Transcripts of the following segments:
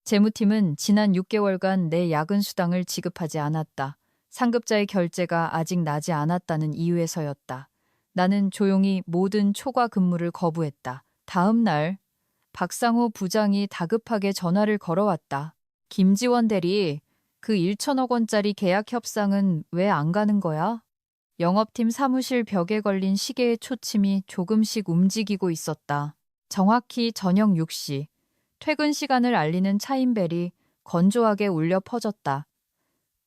재무팀은 지난 6개월간 내 야근 수당을 지급하지 않았다. 상급자의 결제가 아직 나지 않았다는 이유에서였다. 나는 조용히 모든 초과 근무를 거부했다. 다음 날 박상호 부장이 다급하게 전화를 걸어왔다. 김지원 대리, 그 1천억 원짜리 계약 협상은 왜 안 가는 거야? 영업팀 사무실 벽에 걸린 시계의 초침이 조금씩 움직이고 있었다. 정확히 저녁 6시. 퇴근 시간을 알리는 차인벨이 건조하게 울려 퍼졌다.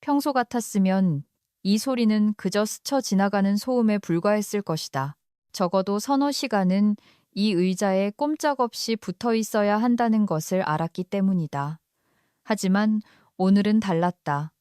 평소 같았으면 이 소리는 그저 스쳐 지나가는 소음에 불과했을 것이다. 적어도 서너 시간은 이 의자에 꼼짝없이 붙어 있어야 한다는 것을 알았기 때문이다. 하지만 오늘은 달랐다.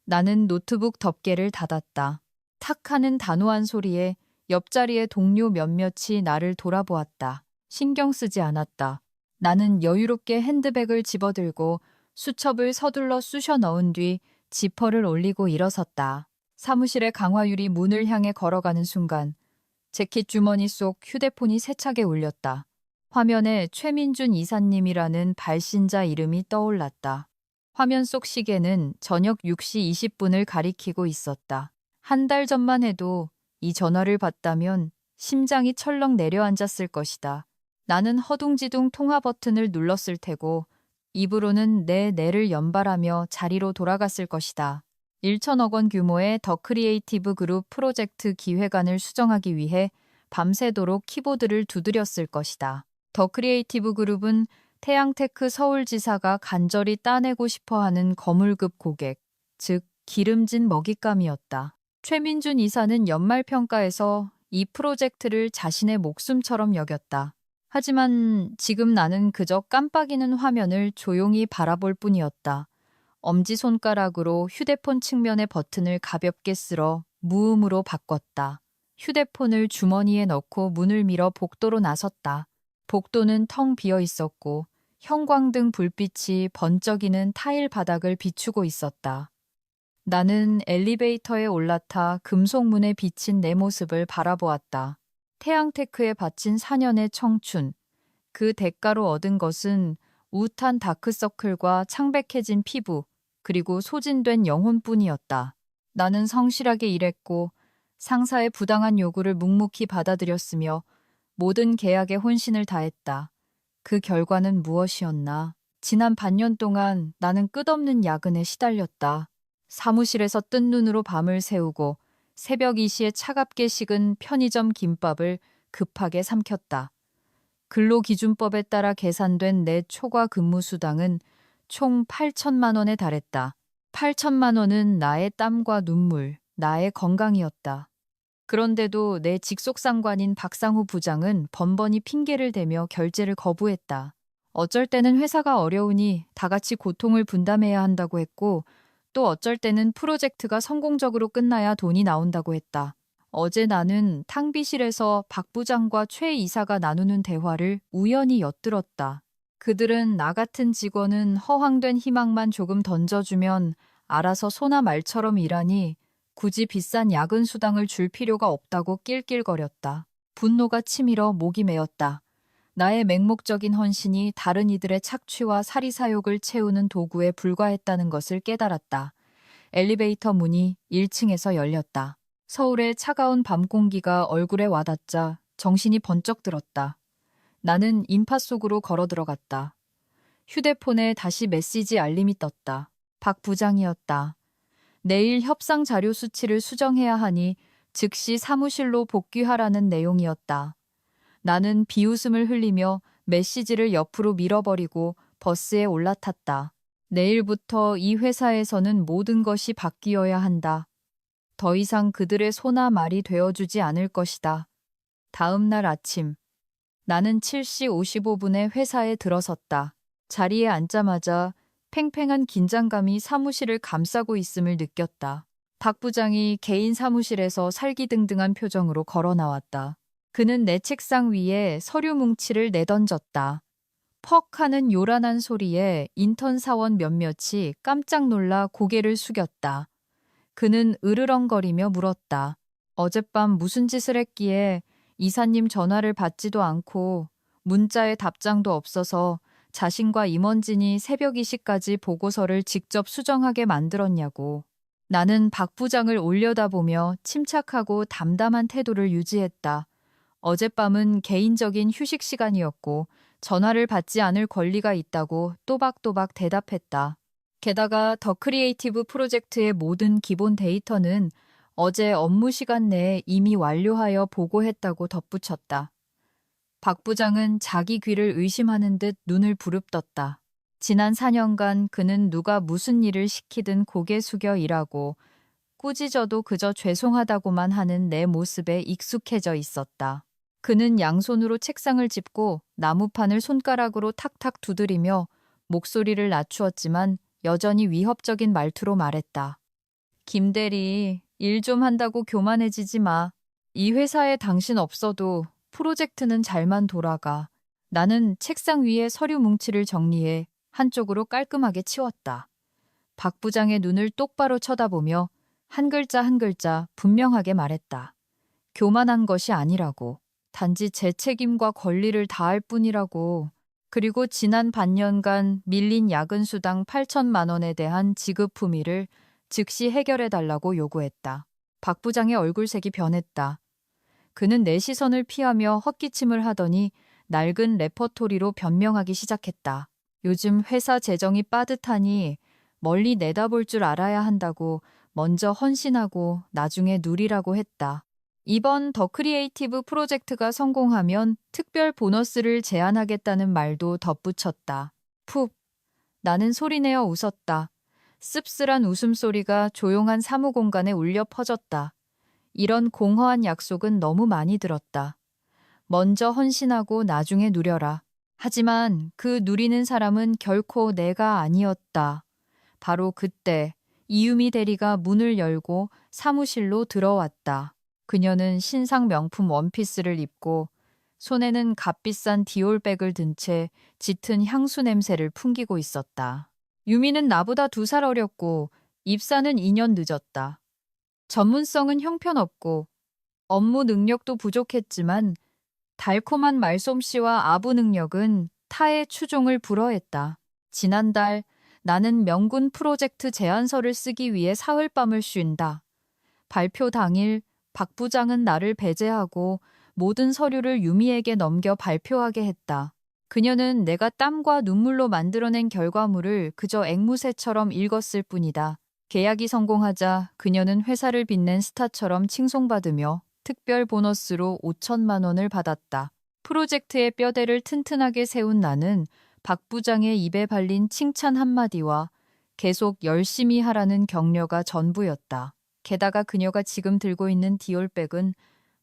나는 노트북 덮개를 닫았다. 탁 하는 단호한 소리에 옆자리의 동료 몇몇이 나를 돌아보았다. 신경 쓰지 않았다. 나는 여유롭게 핸드백을 집어들고 수첩을 서둘러 쑤셔 넣은 뒤 지퍼를 올리고 일어섰다. 사무실의 강화유리 문을 향해 걸어가는 순간 재킷 주머니 속 휴대폰이 세차게 울렸다. 화면에 최민준 이사님이라는 발신자 이름이 떠올랐다. 화면 속 시계는 저녁 6시 20분을 가리키고 있었다. 한 달 전만 해도 이 전화를 받다면 심장이 철렁 내려앉았을 것이다. 나는 허둥지둥 통화 버튼을 눌렀을 테고 입으로는 내 뇌를 연발하며 자리로 돌아갔을 것이다. 1천억 원 규모의 더 크리에이티브 그룹 프로젝트 기획안을 수정하기 위해 밤새도록 키보드를 두드렸을 것이다. 더 크리에이티브 그룹은 태양테크 서울지사가 간절히 따내고 싶어하는 거물급 고객, 즉 기름진 먹잇감이었다. 최민준 이사는 연말평가에서 이 프로젝트를 자신의 목숨처럼 여겼다. 하지만 지금 나는 그저 깜빡이는 화면을 조용히 바라볼 뿐이었다. 엄지손가락으로 휴대폰 측면의 버튼을 가볍게 쓸어 무음으로 바꿨다. 휴대폰을 주머니에 넣고 문을 밀어 복도로 나섰다. 복도는 텅 비어 있었고 형광등 불빛이 번쩍이는 타일 바닥을 비추고 있었다. 나는 엘리베이터에 올라타 금속문에 비친 내 모습을 바라보았다. 태양테크에 바친 4년의 청춘. 그 대가로 얻은 것은 우탄 다크서클과 창백해진 피부, 그리고 소진된 영혼뿐이었다. 나는 성실하게 일했고 상사의 부당한 요구를 묵묵히 받아들였으며 모든 계약에 혼신을 다했다. 그 결과는 무엇이었나? 지난 반년 동안 나는 끝없는 야근에 시달렸다. 사무실에서 뜬 눈으로 밤을 새우고 새벽 2시에 차갑게 식은 편의점 김밥을 급하게 삼켰다. 근로기준법에 따라 계산된 내 초과 근무 수당은 총 8천만 원에 달했다. 8천만 원은 나의 땀과 눈물, 나의 건강이었다. 그런데도 내 직속상관인 박상우 부장은 번번이 핑계를 대며 결제를 거부했다. 어쩔 때는 회사가 어려우니 다 같이 고통을 분담해야 한다고 했고, 또 어쩔 때는 프로젝트가 성공적으로 끝나야 돈이 나온다고 했다. 어제 나는 탕비실에서 박 부장과 최 이사가 나누는 대화를 우연히 엿들었다. 그들은 나 같은 직원은 허황된 희망만 조금 던져주면 알아서 소나 말처럼 일하니 굳이 비싼 야근 수당을 줄 필요가 없다고 낄낄거렸다. 분노가 치밀어 목이 메었다. 나의 맹목적인 헌신이 다른 이들의 착취와 사리사욕을 채우는 도구에 불과했다는 것을 깨달았다. 엘리베이터 문이 1층에서 열렸다. 서울의 차가운 밤 공기가 얼굴에 와닿자 정신이 번쩍 들었다. 나는 인파 속으로 걸어 들어갔다. 휴대폰에 다시 메시지 알림이 떴다. 박 부장이었다. 내일 협상 자료 수치를 수정해야 하니 즉시 사무실로 복귀하라는 내용이었다. 나는 비웃음을 흘리며 메시지를 옆으로 밀어버리고 버스에 올라탔다. 내일부터 이 회사에서는 모든 것이 바뀌어야 한다. 더 이상 그들의 소나 말이 되어주지 않을 것이다. 다음 날 아침, 나는 7시 55분에 회사에 들어섰다. 자리에 앉자마자 팽팽한 긴장감이 사무실을 감싸고 있음을 느꼈다. 박 부장이 개인 사무실에서 살기등등한 표정으로 걸어 나왔다. 그는 내 책상 위에 서류 뭉치를 내던졌다. 퍽 하는 요란한 소리에 인턴 사원 몇몇이 깜짝 놀라 고개를 숙였다. 그는 으르렁거리며 물었다. 어젯밤 무슨 짓을 했기에 이사님 전화를 받지도 않고 문자에 답장도 없어서 자신과 임원진이 새벽 2시까지 보고서를 직접 수정하게 만들었냐고. 나는 박 부장을 올려다보며 침착하고 담담한 태도를 유지했다. 어젯밤은 개인적인 휴식 시간이었고 전화를 받지 않을 권리가 있다고 또박또박 대답했다. 게다가 더 크리에이티브 프로젝트의 모든 기본 데이터는 어제 업무 시간 내에 이미 완료하여 보고했다고 덧붙였다. 박 부장은 자기 귀를 의심하는 듯 눈을 부릅떴다. 지난 4년간 그는 누가 무슨 일을 시키든 고개 숙여 일하고 꾸짖어도 그저 죄송하다고만 하는 내 모습에 익숙해져 있었다. 그는 양손으로 책상을 짚고 나무판을 손가락으로 탁탁 두드리며 목소리를 낮추었지만 여전히 위협적인 말투로 말했다. 김 대리, 일 좀 한다고 교만해지지 마. 이 회사에 당신 없어도 프로젝트는 잘만 돌아가. 나는 책상 위에 서류 뭉치를 정리해 한쪽으로 깔끔하게 치웠다. 박 부장의 눈을 똑바로 쳐다보며 한 글자 한 글자 분명하게 말했다. 교만한 것이 아니라고. 단지 제 책임과 권리를 다할 뿐이라고. 그리고 지난 반년간 밀린 야근 수당 8천만 원에 대한 지급 품위를 즉시 해결해달라고 요구했다. 박 부장의 얼굴색이 변했다. 그는 내 시선을 피하며 헛기침을 하더니 낡은 레퍼토리로 변명하기 시작했다. 요즘 회사 재정이 빠듯하니 멀리 내다볼 줄 알아야 한다고 먼저 헌신하고 나중에 누리라고 했다. 이번 더 크리에이티브 프로젝트가 성공하면 특별 보너스를 제안하겠다는 말도 덧붙였다. 푹. 나는 소리내어 웃었다. 씁쓸한 웃음소리가 조용한 사무 공간에 울려 퍼졌다. 이런 공허한 약속은 너무 많이 들었다. 먼저 헌신하고 나중에 누려라. 하지만 그 누리는 사람은 결코 내가 아니었다. 바로 그때 이유미 대리가 문을 열고 사무실로 들어왔다. 그녀는 신상 명품 원피스를 입고 손에는 값비싼 디올백을 든 채 짙은 향수 냄새를 풍기고 있었다. 유미는 나보다 2살 어렸고 입사는 2년 늦었다. 전문성은 형편없고 업무 능력도 부족했지만 달콤한 말솜씨와 아부 능력은 타의 추종을 불허했다. 지난달 나는 명군 프로젝트 제안서를 쓰기 위해 사흘밤을 쉰다. 발표 당일 박 부장은 나를 배제하고 모든 서류를 유미에게 넘겨 발표하게 했다. 그녀는 내가 땀과 눈물로 만들어낸 결과물을 그저 앵무새처럼 읽었을 뿐이다. 계약이 성공하자 그녀는 회사를 빛낸 스타처럼 칭송받으며 특별 보너스로 5천만 원을 받았다. 프로젝트의 뼈대를 튼튼하게 세운 나는 박 부장의 입에 발린 칭찬 한마디와 계속 열심히 하라는 격려가 전부였다. 게다가 그녀가 지금 들고 있는 디올백은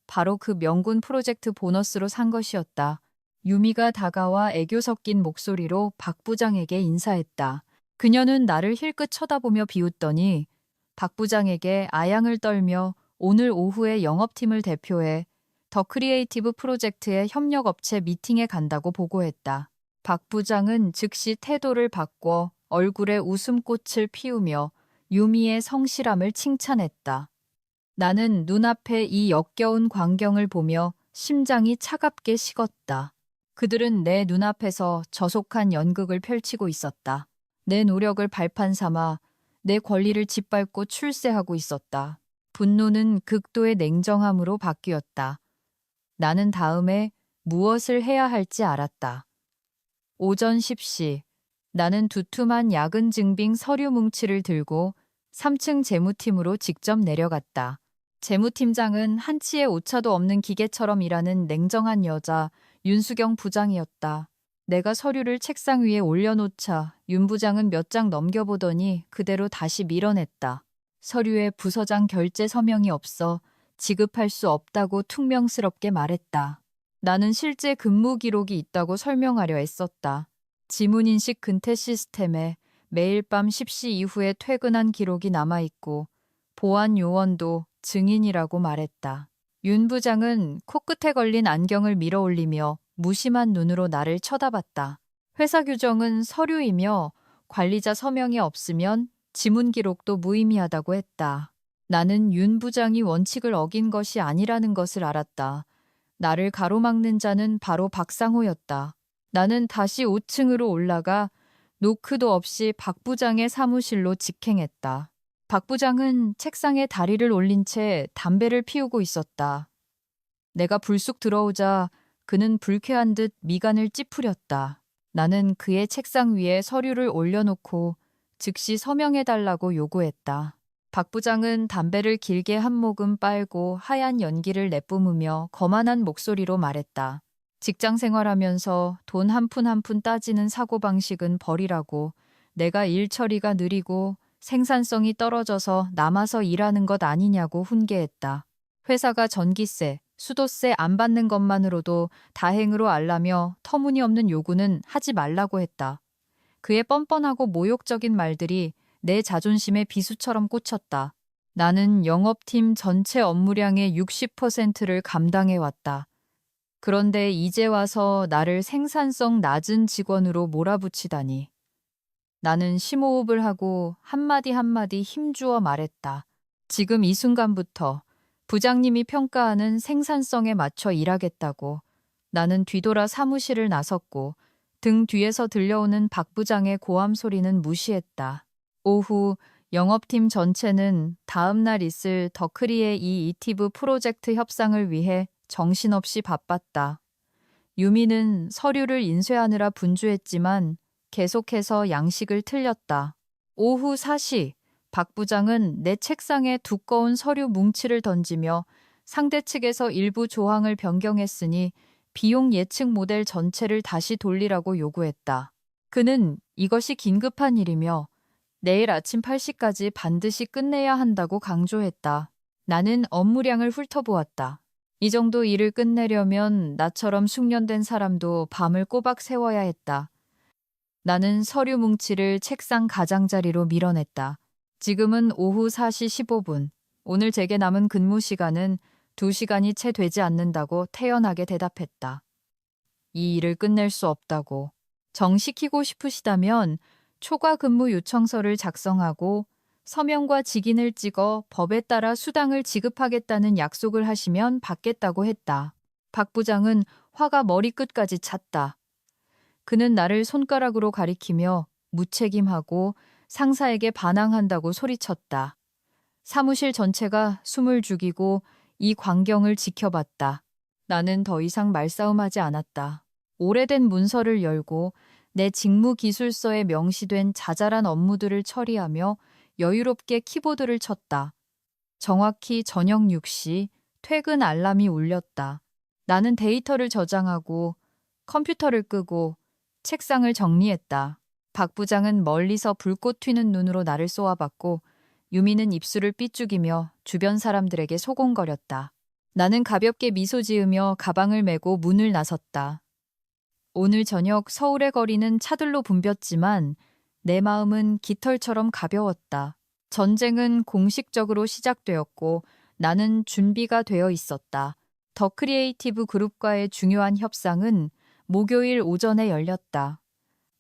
바로 그 명군 프로젝트 보너스로 산 것이었다. 유미가 다가와 애교 섞인 목소리로 박 부장에게 인사했다. 그녀는 나를 힐끗 쳐다보며 비웃더니 박 부장에게 아양을 떨며 오늘 오후에 영업팀을 대표해 더 크리에이티브 프로젝트의 협력업체 미팅에 간다고 보고했다. 박 부장은 즉시 태도를 바꿔 얼굴에 웃음꽃을 피우며 유미의 성실함을 칭찬했다. 나는 눈앞에 이 역겨운 광경을 보며 심장이 차갑게 식었다. 그들은 내 눈앞에서 저속한 연극을 펼치고 있었다. 내 노력을 발판 삼아 내 권리를 짓밟고 출세하고 있었다. 분노는 극도의 냉정함으로 바뀌었다. 나는 다음에 무엇을 해야 할지 알았다. 오전 10시, 나는 두툼한 야근 증빙 서류 뭉치를 들고 3층 재무팀으로 직접 내려갔다. 재무팀장은 한치의 오차도 없는 기계처럼 일하는 냉정한 여자 윤수경 부장이었다. 내가 서류를 책상 위에 올려놓자 윤 부장은 몇 장 넘겨보더니 그대로 다시 밀어냈다. 서류에 부서장 결제 서명이 없어 지급할 수 없다고 퉁명스럽게 말했다. 나는 실제 근무 기록이 있다고 설명하려 애썼다. 지문인식 근태 시스템에 매일 밤 10시 이후에 퇴근한 기록이 남아있고 보안 요원도 증인이라고 말했다. 윤 부장은 코끝에 걸린 안경을 밀어 올리며 무심한 눈으로 나를 쳐다봤다. 회사 규정은 서류이며 관리자 서명이 없으면 지문 기록도 무의미하다고 했다. 나는 윤 부장이 원칙을 어긴 것이 아니라는 것을 알았다. 나를 가로막는 자는 바로 박상호였다. 나는 다시 5층으로 올라가 노크도 없이 박 부장의 사무실로 직행했다. 박 부장은 책상에 다리를 올린 채 담배를 피우고 있었다. 내가 불쑥 들어오자 그는 불쾌한 듯 미간을 찌푸렸다. 나는 그의 책상 위에 서류를 올려놓고 즉시 서명해달라고 요구했다. 박 부장은 담배를 길게 한 모금 빨고 하얀 연기를 내뿜으며 거만한 목소리로 말했다. 직장 생활하면서 돈 한 푼 한 푼 따지는 사고방식은 버리라고. 내가 일 처리가 느리고 생산성이 떨어져서 남아서 일하는 것 아니냐고 훈계했다. 회사가 전기세, 수도세 안 받는 것만으로도 다행으로 알라며 터무니없는 요구는 하지 말라고 했다. 그의 뻔뻔하고 모욕적인 말들이 내 자존심에 비수처럼 꽂혔다. 나는 영업팀 전체 업무량의 60%를 감당해왔다. 그런데 이제 와서 나를 생산성 낮은 직원으로 몰아붙이다니. 나는 심호흡을 하고 한마디 한마디 힘주어 말했다. 지금 이 순간부터 부장님이 평가하는 생산성에 맞춰 일하겠다고. 나는 뒤돌아 사무실을 나섰고 등 뒤에서 들려오는 박 부장의 고함 소리는 무시했다. 오후 영업팀 전체는 다음 날 있을 더크리의 이 이티브 프로젝트 협상을 위해 정신없이 바빴다. 유미는 서류를 인쇄하느라 분주했지만 계속해서 양식을 틀렸다. 오후 4시 박 부장은 내 책상에 두꺼운 서류 뭉치를 던지며 상대 측에서 일부 조항을 변경했으니 비용 예측 모델 전체를 다시 돌리라고 요구했다. 그는 이것이 긴급한 일이며 내일 아침 8시까지 반드시 끝내야 한다고 강조했다. 나는 업무량을 훑어보았다. 이 정도 일을 끝내려면 나처럼 숙련된 사람도 밤을 꼬박 새워야 했다. 나는 서류 뭉치를 책상 가장자리로 밀어냈다. 지금은 오후 4시 15분. 오늘 제게 남은 근무 시간은 2시간이 채 되지 않는다고 태연하게 대답했다. 이 일을 끝낼 수 없다고. 정시키고 싶으시다면 초과 근무 요청서를 작성하고 서명과 직인을 찍어 법에 따라 수당을 지급하겠다는 약속을 하시면 받겠다고 했다. 박 부장은 화가 머리끝까지 찼다. 그는 나를 손가락으로 가리키며 무책임하고 상사에게 반항한다고 소리쳤다. 사무실 전체가 숨을 죽이고 이 광경을 지켜봤다. 나는 더 이상 말싸움하지 않았다. 오래된 문서를 열고 내 직무 기술서에 명시된 자잘한 업무들을 처리하며 여유롭게 키보드를 쳤다. 정확히 저녁 6시 퇴근 알람이 울렸다. 나는 데이터를 저장하고 컴퓨터를 끄고 책상을 정리했다. 박 부장은 멀리서 불꽃 튀는 눈으로 나를 쏘아봤고 유미는 입술을 삐죽이며 주변 사람들에게 소곤거렸다. 나는 가볍게 미소 지으며 가방을 메고 문을 나섰다. 오늘 저녁 서울의 거리는 차들로 붐볐지만 내 마음은 깃털처럼 가벼웠다. 전쟁은 공식적으로 시작되었고 나는 준비가 되어 있었다. 더 크리에이티브 그룹과의 중요한 협상은 목요일 오전에 열렸다.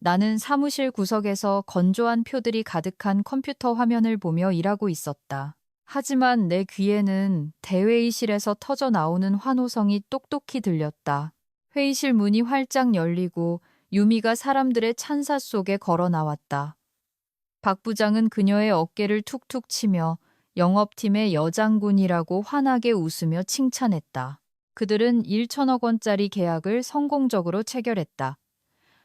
나는 사무실 구석에서 건조한 표들이 가득한 컴퓨터 화면을 보며 일하고 있었다. 하지만 내 귀에는 대회의실에서 터져 나오는 환호성이 똑똑히 들렸다. 회의실 문이 활짝 열리고 유미가 사람들의 찬사 속에 걸어 나왔다. 박 부장은 그녀의 어깨를 툭툭 치며 영업팀의 여장군이라고 환하게 웃으며 칭찬했다. 그들은 1천억 원짜리 계약을 성공적으로 체결했다.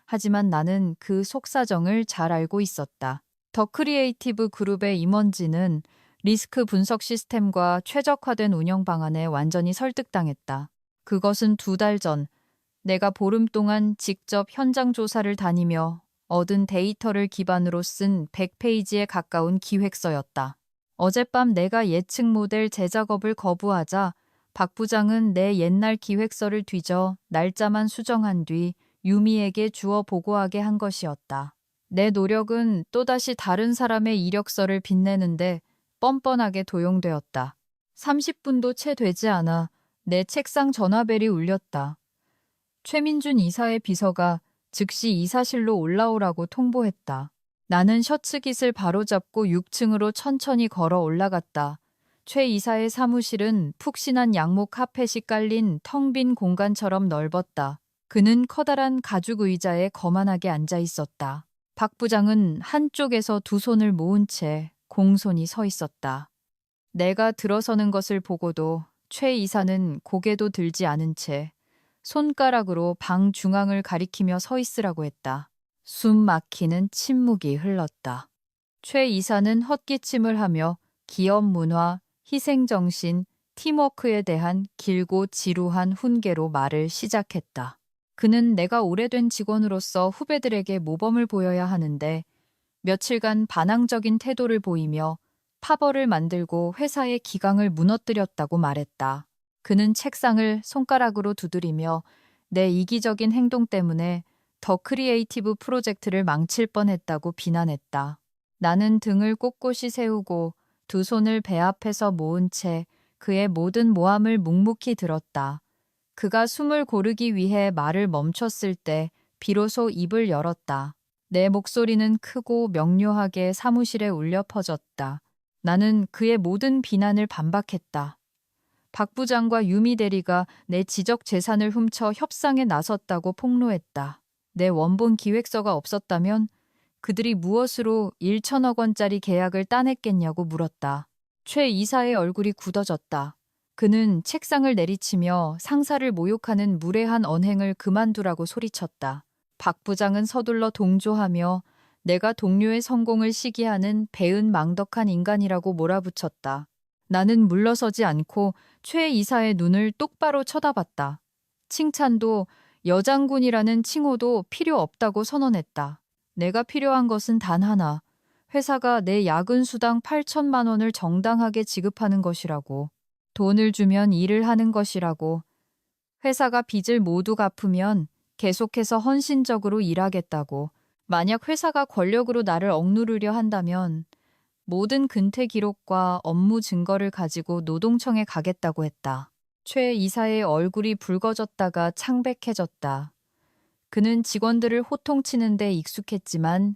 하지만 나는 그 속사정을 잘 알고 있었다. 더 크리에이티브 그룹의 임원진은 리스크 분석 시스템과 최적화된 운영 방안에 완전히 설득당했다. 그것은 2달 전 내가 보름 동안 직접 현장 조사를 다니며 얻은 데이터를 기반으로 쓴 100페이지에 가까운 기획서였다. 어젯밤 내가 예측 모델 재작업을 거부하자 박 부장은 내 옛날 기획서를 뒤져 날짜만 수정한 뒤 유미에게 주어 보고하게 한 것이었다. 내 노력은 또다시 다른 사람의 이력서를 빛내는데 뻔뻔하게 도용되었다. 30분도 채 되지 않아 내 책상 전화벨이 울렸다. 최민준 이사의 비서가 즉시 이사실로 올라오라고 통보했다. 나는 셔츠깃을 바로잡고 6층으로 천천히 걸어 올라갔다. 최 이사의 사무실은 푹신한 양목 카펫이 깔린 텅 빈 공간처럼 넓었다. 그는 커다란 가죽 의자에 거만하게 앉아 있었다. 박 부장은 한쪽에서 두 손을 모은 채 공손히 서 있었다. 내가 들어서는 것을 보고도 최 이사는 고개도 들지 않은 채 손가락으로 방 중앙을 가리키며 서 있으라고 했다. 숨 막히는 침묵이 흘렀다. 최 이사는 헛기침을 하며 기업 문화, 희생정신, 팀워크에 대한 길고 지루한 훈계로 말을 시작했다. 그는 내가 오래된 직원으로서 후배들에게 모범을 보여야 하는데 며칠간 반항적인 태도를 보이며 파벌을 만들고 회사의 기강을 무너뜨렸다고 말했다. 그는 책상을 손가락으로 두드리며 내 이기적인 행동 때문에 더 크리에이티브 프로젝트를 망칠 뻔했다고 비난했다. 나는 등을 꼿꼿이 세우고 두 손을 배 앞에서 모은 채 그의 모든 모함을 묵묵히 들었다. 그가 숨을 고르기 위해 말을 멈췄을 때 비로소 입을 열었다. 내 목소리는 크고 명료하게 사무실에 울려 퍼졌다. 나는 그의 모든 비난을 반박했다. 박 부장과 유미 대리가 내 지적 재산을 훔쳐 협상에 나섰다고 폭로했다. 내 원본 기획서가 없었다면 그들이 무엇으로 1천억 원짜리 계약을 따냈겠냐고 물었다. 최 이사의 얼굴이 굳어졌다. 그는 책상을 내리치며 상사를 모욕하는 무례한 언행을 그만두라고 소리쳤다. 박 부장은 서둘러 동조하며 내가 동료의 성공을 시기하는 배은망덕한 인간이라고 몰아붙였다. 나는 물러서지 않고 최 이사의 눈을 똑바로 쳐다봤다. 칭찬도 여장군이라는 칭호도 필요 없다고 선언했다. 내가 필요한 것은 단 하나. 회사가 내 야근 수당 8천만 원을 정당하게 지급하는 것이라고. 돈을 주면 일을 하는 것이라고. 회사가 빚을 모두 갚으면 계속해서 헌신적으로 일하겠다고. 만약 회사가 권력으로 나를 억누르려 한다면 모든 근태 기록과 업무 증거를 가지고 노동청에 가겠다고 했다. 최 이사의 얼굴이 붉어졌다가 창백해졌다. 그는 직원들을 호통치는 데 익숙했지만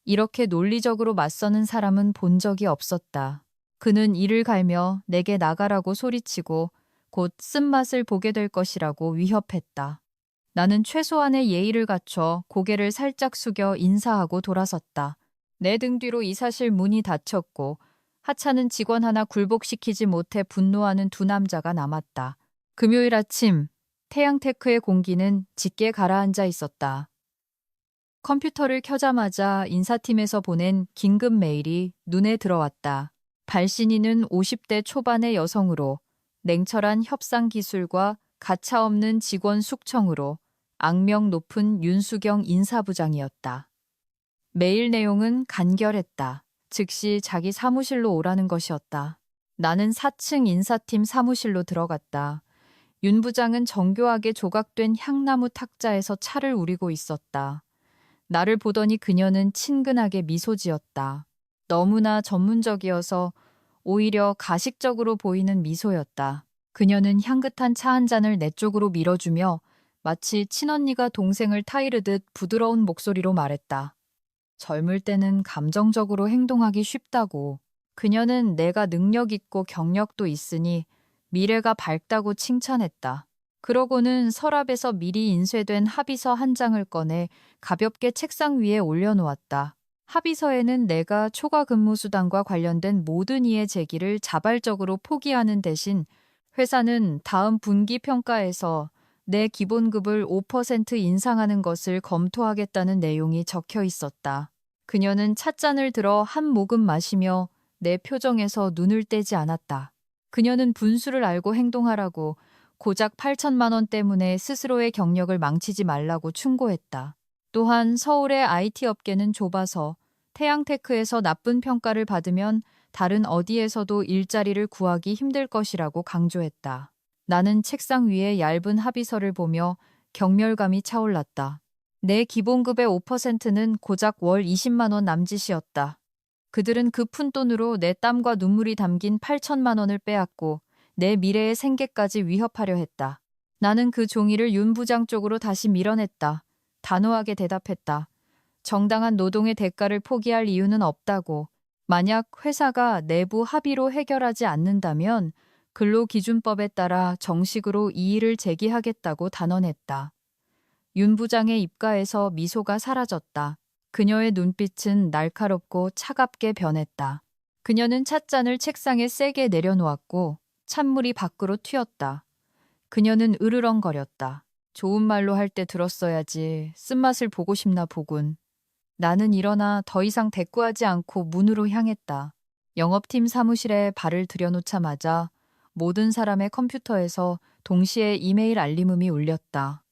이렇게 논리적으로 맞서는 사람은 본 적이 없었다. 그는 이를 갈며 내게 나가라고 소리치고 곧 쓴맛을 보게 될 것이라고 위협했다. 나는 최소한의 예의를 갖춰 고개를 살짝 숙여 인사하고 돌아섰다. 내 등 뒤로 이사실 문이 닫혔고 하찮은 직원 하나 굴복시키지 못해 분노하는 두 남자가 남았다. 금요일 아침 태양테크의 공기는 짙게 가라앉아 있었다. 컴퓨터를 켜자마자 인사팀에서 보낸 긴급 메일이 눈에 들어왔다. 발신인은 50대 초반의 여성으로 냉철한 협상 기술과 가차없는 직원 숙청으로 악명 높은 윤수경 인사부장이었다. 메일 내용은 간결했다. 즉시 자기 사무실로 오라는 것이었다. 나는 4층 인사팀 사무실로 들어갔다. 윤 부장은 정교하게 조각된 향나무 탁자에서 차를 우리고 있었다. 나를 보더니 그녀는 친근하게 미소 지었다. 너무나 전문적이어서 오히려 가식적으로 보이는 미소였다. 그녀는 향긋한 차 한 잔을 내 쪽으로 밀어주며 마치 친언니가 동생을 타이르듯 부드러운 목소리로 말했다. 젊을 때는 감정적으로 행동하기 쉽다고. 그녀는 내가 능력 있고 경력도 있으니 미래가 밝다고 칭찬했다. 그러고는 서랍에서 미리 인쇄된 합의서 한 장을 꺼내 가볍게 책상 위에 올려놓았다. 합의서에는 내가 초과 근무 수당과 관련된 모든 이해 제기를 자발적으로 포기하는 대신 회사는 다음 분기 평가에서 내 기본급을 5% 인상하는 것을 검토하겠다는 내용이 적혀 있었다. 그녀는 찻잔을 들어 한 모금 마시며 내 표정에서 눈을 떼지 않았다. 그녀는 분수를 알고 행동하라고 고작 8천만 원 때문에 스스로의 경력을 망치지 말라고 충고했다. 또한 서울의 IT 업계는 좁아서 태양테크에서 나쁜 평가를 받으면 다른 어디에서도 일자리를 구하기 힘들 것이라고 강조했다. 나는 책상 위에 얇은 합의서를 보며 경멸감이 차올랐다. 내 기본급의 5%는 고작 월 20만 원 남짓이었다. 그들은 그 푼돈으로 내 땀과 눈물이 담긴 8천만 원을 빼앗고 내 미래의 생계까지 위협하려 했다. 나는 그 종이를 윤 부장 쪽으로 다시 밀어냈다. 단호하게 대답했다. 정당한 노동의 대가를 포기할 이유는 없다고. 만약 회사가 내부 합의로 해결하지 않는다면 근로기준법에 따라 정식으로 이의를 제기하겠다고 단언했다. 윤 부장의 입가에서 미소가 사라졌다. 그녀의 눈빛은 날카롭고 차갑게 변했다. 그녀는 찻잔을 책상에 세게 내려놓았고 찬물이 밖으로 튀었다. 그녀는 으르렁거렸다. 좋은 말로 할 때 들었어야지. 쓴맛을 보고 싶나 보군. 나는 일어나 더 이상 대꾸하지 않고 문으로 향했다. 영업팀 사무실에 발을 들여놓자마자 모든 사람의 컴퓨터에서 동시에 이메일 알림음이 울렸다.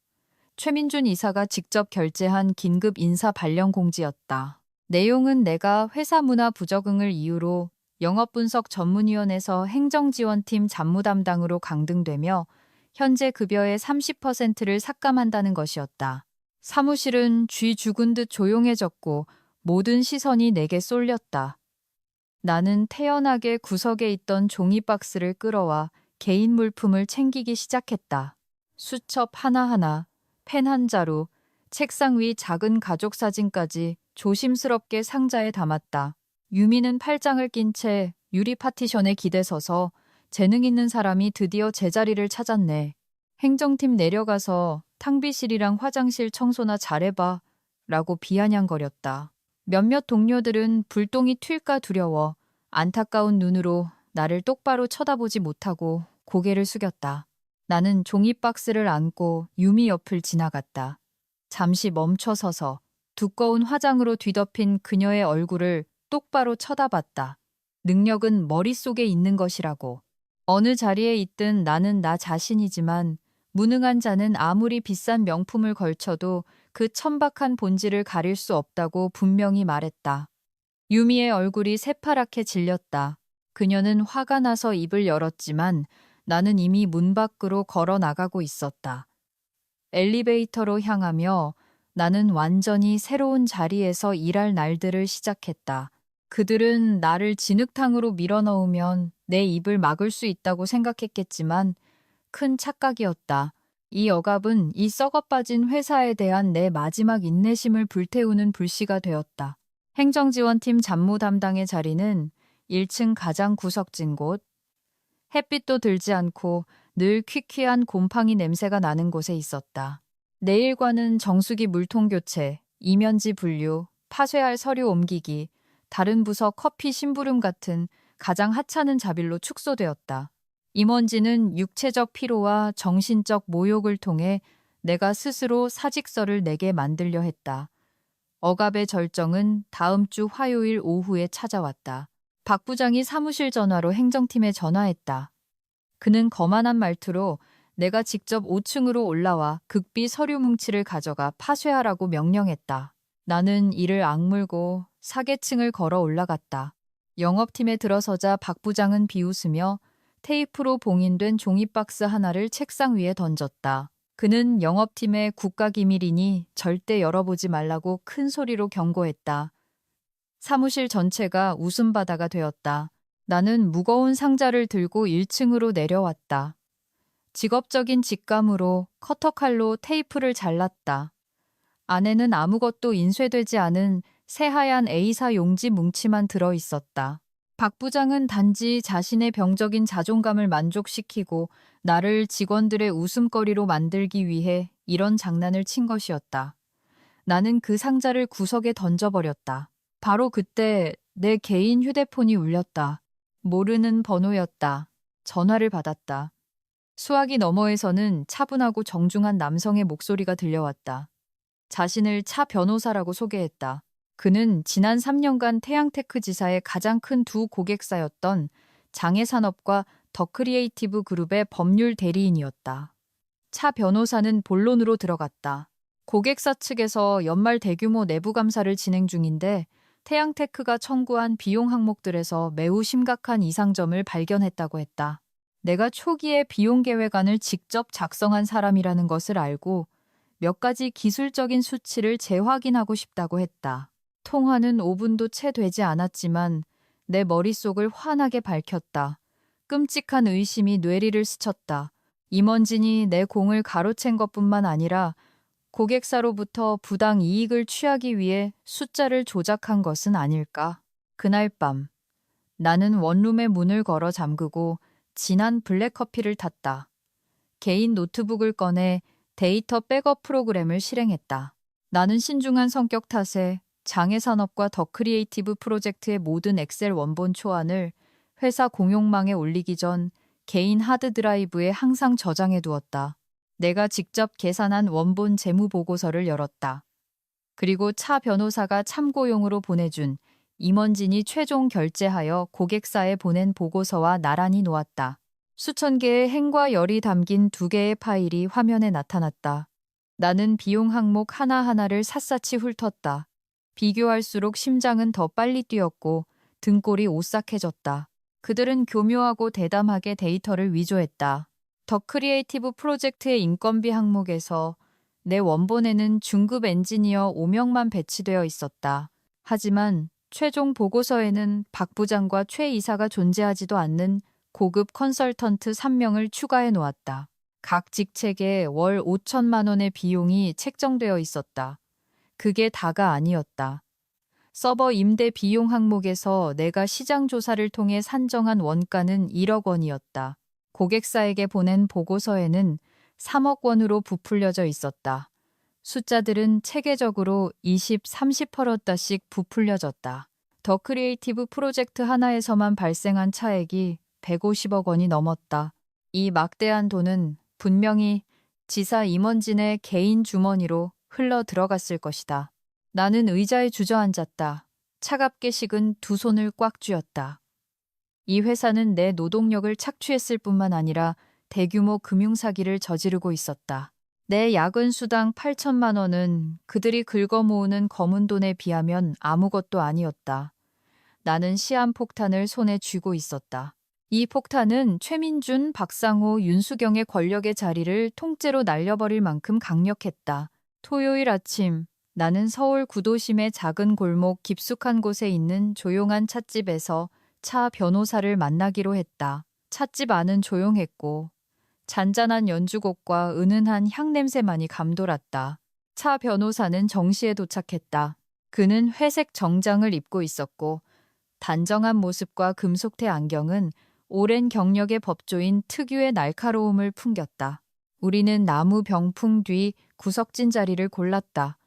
최민준 이사가 직접 결제한 긴급 인사 발령 공지였다. 내용은 내가 회사 문화 부적응을 이유로 영업분석 전문위원회에서 행정지원팀 잡무 담당으로 강등되며 현재 급여의 30%를 삭감한다는 것이었다. 사무실은 쥐 죽은 듯 조용해졌고 모든 시선이 내게 쏠렸다. 나는 태연하게 구석에 있던 종이 박스를 끌어와 개인 물품을 챙기기 시작했다. 수첩 하나하나, 펜 한 자루, 책상 위 작은 가족 사진까지 조심스럽게 상자에 담았다. 유미는 팔짱을 낀 채 유리 파티션에 기대서서 재능 있는 사람이 드디어 제자리를 찾았네. 행정팀 내려가서 탕비실이랑 화장실 청소나 잘해봐 라고 비아냥거렸다. 몇몇 동료들은 불똥이 튈까 두려워 안타까운 눈으로 나를 똑바로 쳐다보지 못하고 고개를 숙였다. 나는 종이박스를 안고 유미 옆을 지나갔다. 잠시 멈춰서서 두꺼운 화장으로 뒤덮인 그녀의 얼굴을 똑바로 쳐다봤다. 능력은 머릿속에 있는 것이라고. 어느 자리에 있든 나는 나 자신이지만 무능한 자는 아무리 비싼 명품을 걸쳐도 그 천박한 본질을 가릴 수 없다고 분명히 말했다. 유미의 얼굴이 새파랗게 질렸다. 그녀는 화가 나서 입을 열었지만 나는 이미 문 밖으로 걸어 나가고 있었다. 엘리베이터로 향하며 나는 완전히 새로운 자리에서 일할 날들을 시작했다. 그들은 나를 진흙탕으로 밀어넣으면 내 입을 막을 수 있다고 생각했겠지만 큰 착각이었다. 이 억압은 이 썩어빠진 회사에 대한 내 마지막 인내심을 불태우는 불씨가 되었다. 행정지원팀 잡무 담당의 자리는 1층 가장 구석진 곳, 햇빛도 들지 않고 늘 퀴퀴한 곰팡이 냄새가 나는 곳에 있었다. 내 일과는 정수기 물통 교체, 이면지 분류, 파쇄할 서류 옮기기, 다른 부서 커피 심부름 같은 가장 하찮은 자빌로 축소되었다. 임원진은 육체적 피로와 정신적 모욕을 통해 내가 스스로 사직서를 내게 만들려 했다. 억압의 절정은 다음 주 화요일 오후에 찾아왔다. 박 부장이 사무실 전화로 행정팀에 전화했다. 그는 거만한 말투로 내가 직접 5층으로 올라와 극비 서류 뭉치를 가져가 파쇄하라고 명령했다. 나는 이를 악물고 사계층을 걸어 올라갔다. 영업팀에 들어서자 박 부장은 비웃으며 테이프로 봉인된 종이박스 하나를 책상 위에 던졌다. 그는 영업팀의 국가기밀이니 절대 열어보지 말라고 큰 소리로 경고했다. 사무실 전체가 웃음바다가 되었다. 나는 무거운 상자를 들고 1층으로 내려왔다. 직업적인 직감으로 커터칼로 테이프를 잘랐다. 안에는 아무것도 인쇄되지 않은 새하얀 A사 용지 뭉치만 들어 있었다. 박 부장은 단지 자신의 병적인 자존감을 만족시키고 나를 직원들의 웃음거리로 만들기 위해 이런 장난을 친 것이었다. 나는 그 상자를 구석에 던져버렸다. 바로 그때 내 개인 휴대폰이 울렸다. 모르는 번호였다. 전화를 받았다. 수화기 너머에서는 차분하고 정중한 남성의 목소리가 들려왔다. 자신을 차 변호사라고 소개했다. 그는 지난 3년간 태양테크 지사의 가장 큰 두 고객사였던 장해산업과 더 크리에이티브 그룹의 법률 대리인이었다. 차 변호사는 본론으로 들어갔다. 고객사 측에서 연말 대규모 내부 감사를 진행 중인데 태양테크가 청구한 비용 항목들에서 매우 심각한 이상점을 발견했다고 했다. 내가 초기에 비용 계획안을 직접 작성한 사람이라는 것을 알고 몇 가지 기술적인 수치를 재확인하고 싶다고 했다. 통화는 5분도 채 되지 않았지만 내 머릿속을 환하게 밝혔다. 끔찍한 의심이 뇌리를 스쳤다. 임원진이 내 공을 가로챈 것뿐만 아니라 고객사로부터 부당 이익을 취하기 위해 숫자를 조작한 것은 아닐까. 그날 밤 나는 원룸의 문을 걸어 잠그고 진한 블랙커피를 탔다. 개인 노트북을 꺼내 데이터 백업 프로그램을 실행했다. 나는 신중한 성격 탓에 장애산업과 더 크리에이티브 프로젝트의 모든 엑셀 원본 초안을 회사 공용망에 올리기 전 개인 하드드라이브에 항상 저장해 두었다. 내가 직접 계산한 원본 재무보고서를 열었다. 그리고 차 변호사가 참고용으로 보내준 임원진이 최종 결제하여 고객사에 보낸 보고서와 나란히 놓았다. 수천 개의 행과 열이 담긴 2개의 파일이 화면에 나타났다. 나는 비용 항목 하나하나를 샅샅이 훑었다. 비교할수록 심장은 더 빨리 뛰었고 등골이 오싹해졌다. 그들은 교묘하고 대담하게 데이터를 위조했다. 더 크리에이티브 프로젝트의 인건비 항목에서 내 원본에는 중급 엔지니어 5명만 배치되어 있었다. 하지만 최종 보고서에는 박 부장과 최 이사가 존재하지도 않는 고급 컨설턴트 3명을 추가해 놓았다. 각 직책에 월 5천만 원의 비용이 책정되어 있었다. 그게 다가 아니었다. 서버 임대 비용 항목에서 내가 시장 조사를 통해 산정한 원가는 1억 원이었다. 고객사에게 보낸 보고서에는 3억 원으로 부풀려져 있었다. 숫자들은 체계적으로 20, 30%씩 부풀려졌다. 더 크리에이티브 프로젝트 하나에서만 발생한 차액이 150억 원이 넘었다. 이 막대한 돈은 분명히 지사 임원진의 개인 주머니로 흘러 들어갔을 것이다. 나는 의자에 주저앉았다. 차갑게 식은 두 손을 꽉 쥐었다. 이 회사는 내 노동력을 착취했을 뿐만 아니라 대규모 금융사기를 저지르고 있었다. 내 야근 수당 8천만 원은 그들이 긁어모으는 검은 돈에 비하면 아무것도 아니었다. 나는 시한폭탄을 손에 쥐고 있었다. 이 폭탄은 최민준, 박상호, 윤수경의 권력의 자리를 통째로 날려버릴 만큼 강력했다. 토요일 아침, 나는 서울 구도심의 작은 골목 깊숙한 곳에 있는 조용한 찻집에서 차 변호사를 만나기로 했다. 찻집 안은 조용했고 잔잔한 연주곡과 은은한 향냄새만이 감돌았다. 차 변호사는 정시에 도착했다. 그는 회색 정장을 입고 있었고 단정한 모습과 금속태 안경은 오랜 경력의 법조인 특유의 날카로움을 풍겼다. 우리는 나무 병풍 뒤 구석진 자리를 골랐다.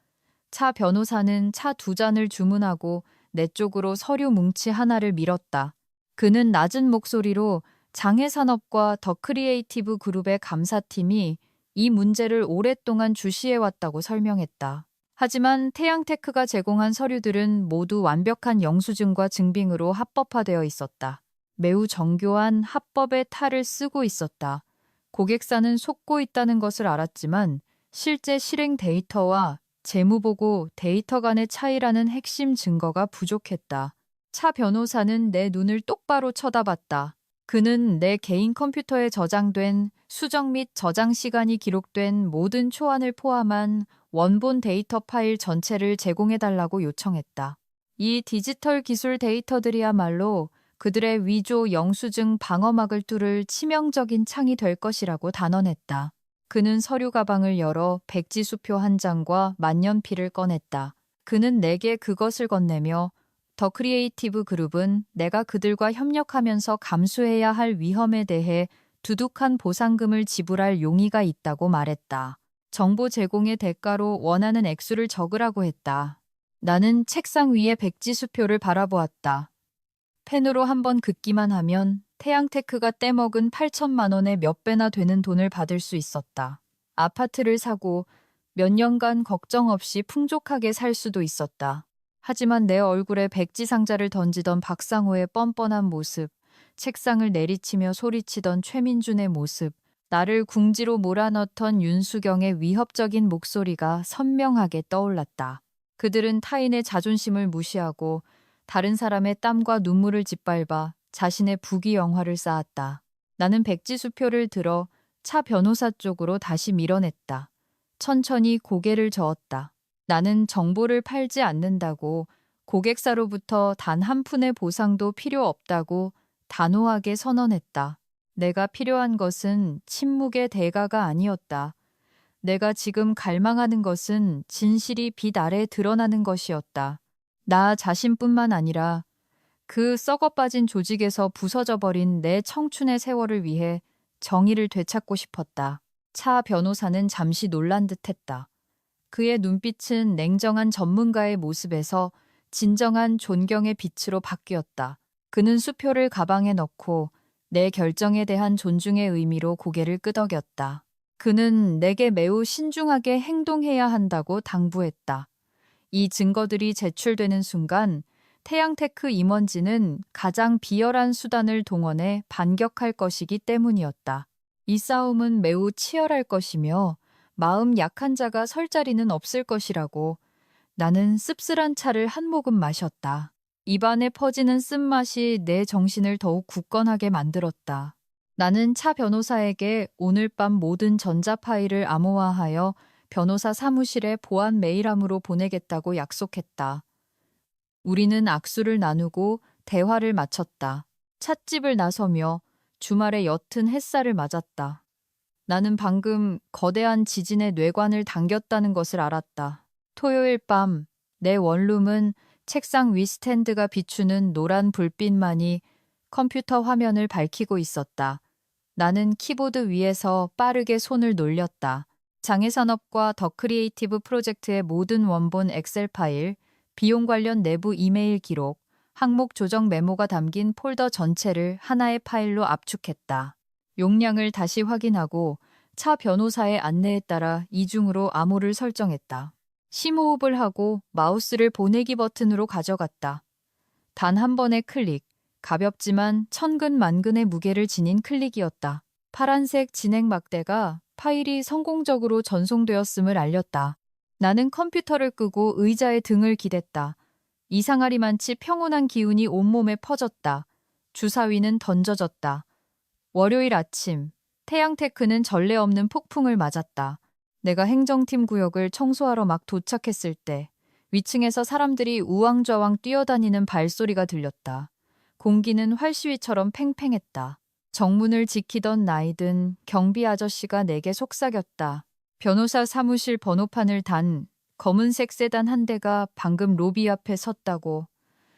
차 변호사는 차 2잔을 주문하고 내 쪽으로 서류 뭉치 하나를 밀었다. 그는 낮은 목소리로 장애산업과 더 크리에이티브 그룹의 감사팀이 이 문제를 오랫동안 주시해왔다고 설명했다. 하지만 태양테크가 제공한 서류들은 모두 완벽한 영수증과 증빙으로 합법화되어 있었다. 매우 정교한 합법의 탈을 쓰고 있었다. 고객사는 속고 있다는 것을 알았지만 실제 실행 데이터와 재무보고 데이터 간의 차이라는 핵심 증거가 부족했다. 차 변호사는 내 눈을 똑바로 쳐다봤다. 그는 내 개인 컴퓨터에 저장된 수정 및 저장 시간이 기록된 모든 초안을 포함한 원본 데이터 파일 전체를 제공해달라고 요청했다. 이 디지털 기술 데이터들이야말로 그들의 위조 영수증 방어막을 뚫을 치명적인 창이 될 것이라고 단언했다. 그는 서류 가방을 열어 백지수표 한 장과 만년필을 꺼냈다. 그는 내게 그것을 건네며 더 크리에이티브 그룹은 내가 그들과 협력하면서 감수해야 할 위험에 대해 두둑한 보상금을 지불할 용의가 있다고 말했다. 정보 제공의 대가로 원하는 액수를 적으라고 했다. 나는 책상 위에 백지수표를 바라보았다. 펜으로 한번 긋기만 하면 태양테크가 떼먹은 8천만 원의 몇 배나 되는 돈을 받을 수 있었다. 아파트를 사고 몇 년간 걱정 없이 풍족하게 살 수도 있었다. 하지만 내 얼굴에 백지 상자를 던지던 박상호의 뻔뻔한 모습, 책상을 내리치며 소리치던 최민준의 모습, 나를 궁지로 몰아넣던 윤수경의 위협적인 목소리가 선명하게 떠올랐다. 그들은 타인의 자존심을 무시하고 다른 사람의 땀과 눈물을 짓밟아 자신의 부귀영화를 쌓았다. 나는 백지수표를 들어 차 변호사 쪽으로 다시 밀어냈다. 천천히 고개를 저었다. 나는 정보를 팔지 않는다고, 고객사로부터 단 한 푼의 보상도 필요 없다고 단호하게 선언했다. 내가 필요한 것은 침묵의 대가가 아니었다. 내가 지금 갈망하는 것은 진실이 빛 아래 드러나는 것이었다. 나 자신뿐만 아니라 그 썩어빠진 조직에서 부서져 버린 내 청춘의 세월을 위해 정의를 되찾고 싶었다. 차 변호사는 잠시 놀란 듯했다. 그의 눈빛은 냉정한 전문가의 모습에서 진정한 존경의 빛으로 바뀌었다. 그는 수표를 가방에 넣고 내 결정에 대한 존중의 의미로 고개를 끄덕였다. 그는 내게 매우 신중하게 행동해야 한다고 당부했다. 이 증거들이 제출되는 순간 태양테크 임원진은 가장 비열한 수단을 동원해 반격할 것이기 때문이었다. 이 싸움은 매우 치열할 것이며 마음 약한 자가 설 자리는 없을 것이라고. 나는 씁쓸한 차를 한 모금 마셨다. 입안에 퍼지는 쓴맛이 내 정신을 더욱 굳건하게 만들었다. 나는 차 변호사에게 오늘 밤 모든 전자 파일을 암호화하여 변호사 사무실에 보안 메일함으로 보내겠다고 약속했다. 우리는 악수를 나누고 대화를 마쳤다. 찻집을 나서며 주말에 옅은 햇살을 맞았다. 나는 방금 거대한 지진의 뇌관을 당겼다는 것을 알았다. 토요일 밤 내 원룸은 책상 위 스탠드가 비추는 노란 불빛만이 컴퓨터 화면을 밝히고 있었다. 나는 키보드 위에서 빠르게 손을 놀렸다. 장애산업과 더 크리에이티브 프로젝트의 모든 원본 엑셀 파일, 비용 관련 내부 이메일 기록, 항목 조정 메모가 담긴 폴더 전체를 하나의 파일로 압축했다. 용량을 다시 확인하고 차 변호사의 안내에 따라 이중으로 암호를 설정했다. 심호흡을 하고 마우스를 보내기 버튼으로 가져갔다. 단 한 번의 클릭, 가볍지만 천근만근의 무게를 지닌 클릭이었다. 파란색 진행 막대가 파일이 성공적으로 전송되었음을 알렸다. 나는 컴퓨터를 끄고 의자에 등을 기댔다. 이상하리만치 평온한 기운이 온몸에 퍼졌다. 주사위는 던져졌다. 월요일 아침, 태양테크는 전례 없는 폭풍을 맞았다. 내가 행정팀 구역을 청소하러 막 도착했을 때 위층에서 사람들이 우왕좌왕 뛰어다니는 발소리가 들렸다. 공기는 활시위처럼 팽팽했다. 정문을 지키던 나이든 경비 아저씨가 내게 속삭였다. 변호사 사무실 번호판을 단 검은색 세단 한 대가 방금 로비 앞에 섰다고.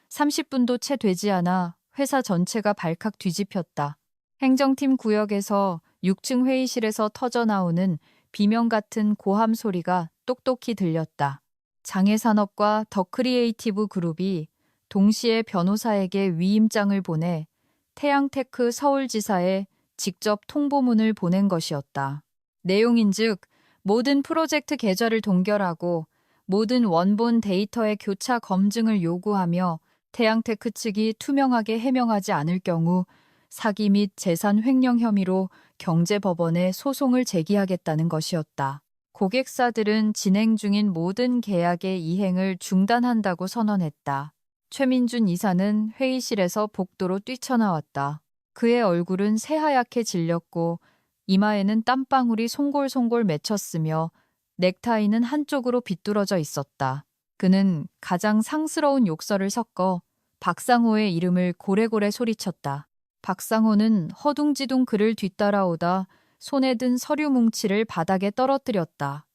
30분도 채 되지 않아 회사 전체가 발칵 뒤집혔다. 행정팀 구역에서 6층 회의실에서 터져나오는 비명 같은 고함 소리가 똑똑히 들렸다. 장애산업과 더 크리에이티브 그룹이 동시에 변호사에게 위임장을 보내 태양테크 서울지사에 직접 통보문을 보낸 것이었다. 내용인즉 모든 프로젝트 계좌를 동결하고 모든 원본 데이터의 교차 검증을 요구하며 태양테크 측이 투명하게 해명하지 않을 경우 사기 및 재산 횡령 혐의로 경제법원에 소송을 제기하겠다는 것이었다. 고객사들은 진행 중인 모든 계약의 이행을 중단한다고 선언했다. 최민준 이사는 회의실에서 복도로 뛰쳐나왔다. 그의 얼굴은 새하얗게 질렸고 이마에는 땀방울이 송골송골 맺혔으며 넥타이는 한쪽으로 비뚤어져 있었다. 그는 가장 상스러운 욕설을 섞어 박상호의 이름을 고래고래 소리쳤다. 박상호는 허둥지둥 그를 뒤따라오다 손에 든 서류 뭉치를 바닥에 떨어뜨렸다.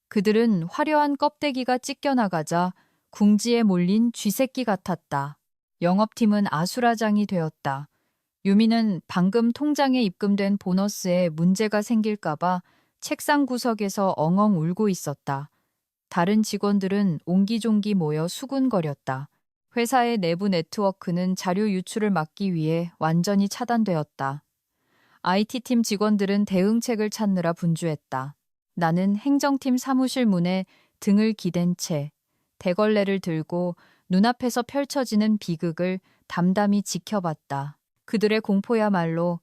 그들은 화려한 껍데기가 찢겨나가자 궁지에 몰린 쥐새끼 같았다. 영업팀은 아수라장이 되었다. 유미는 방금 통장에 입금된 보너스에 문제가 생길까봐 책상 구석에서 엉엉 울고 있었다. 다른 직원들은 옹기종기 모여 수군거렸다. 회사의 내부 네트워크는 자료 유출을 막기 위해 완전히 차단되었다. IT팀 직원들은 대응책을 찾느라 분주했다. 나는 행정팀 사무실 문에 등을 기댄 채 대걸레를 들고 눈앞에서 펼쳐지는 비극을 담담히 지켜봤다. 그들의 공포야말로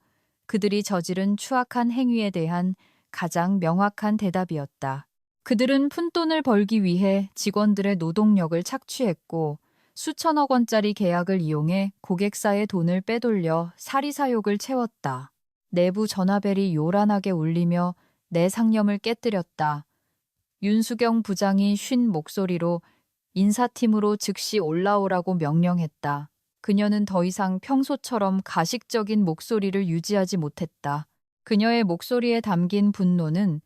그들이 저지른 추악한 행위에 대한 가장 명확한 대답이었다. 그들은 푼돈을 벌기 위해 직원들의 노동력을 착취했고 수천억 원짜리 계약을 이용해 고객사의 돈을 빼돌려 사리사욕을 채웠다. 내부 전화벨이 요란하게 울리며 내 상념을 깨뜨렸다. 윤수경 부장이 쉰 목소리로 인사팀으로 즉시 올라오라고 명령했다. 그녀는 더 이상 평소처럼 가식적인 목소리를 유지하지 못했다. 그녀의 목소리에 담긴 분노는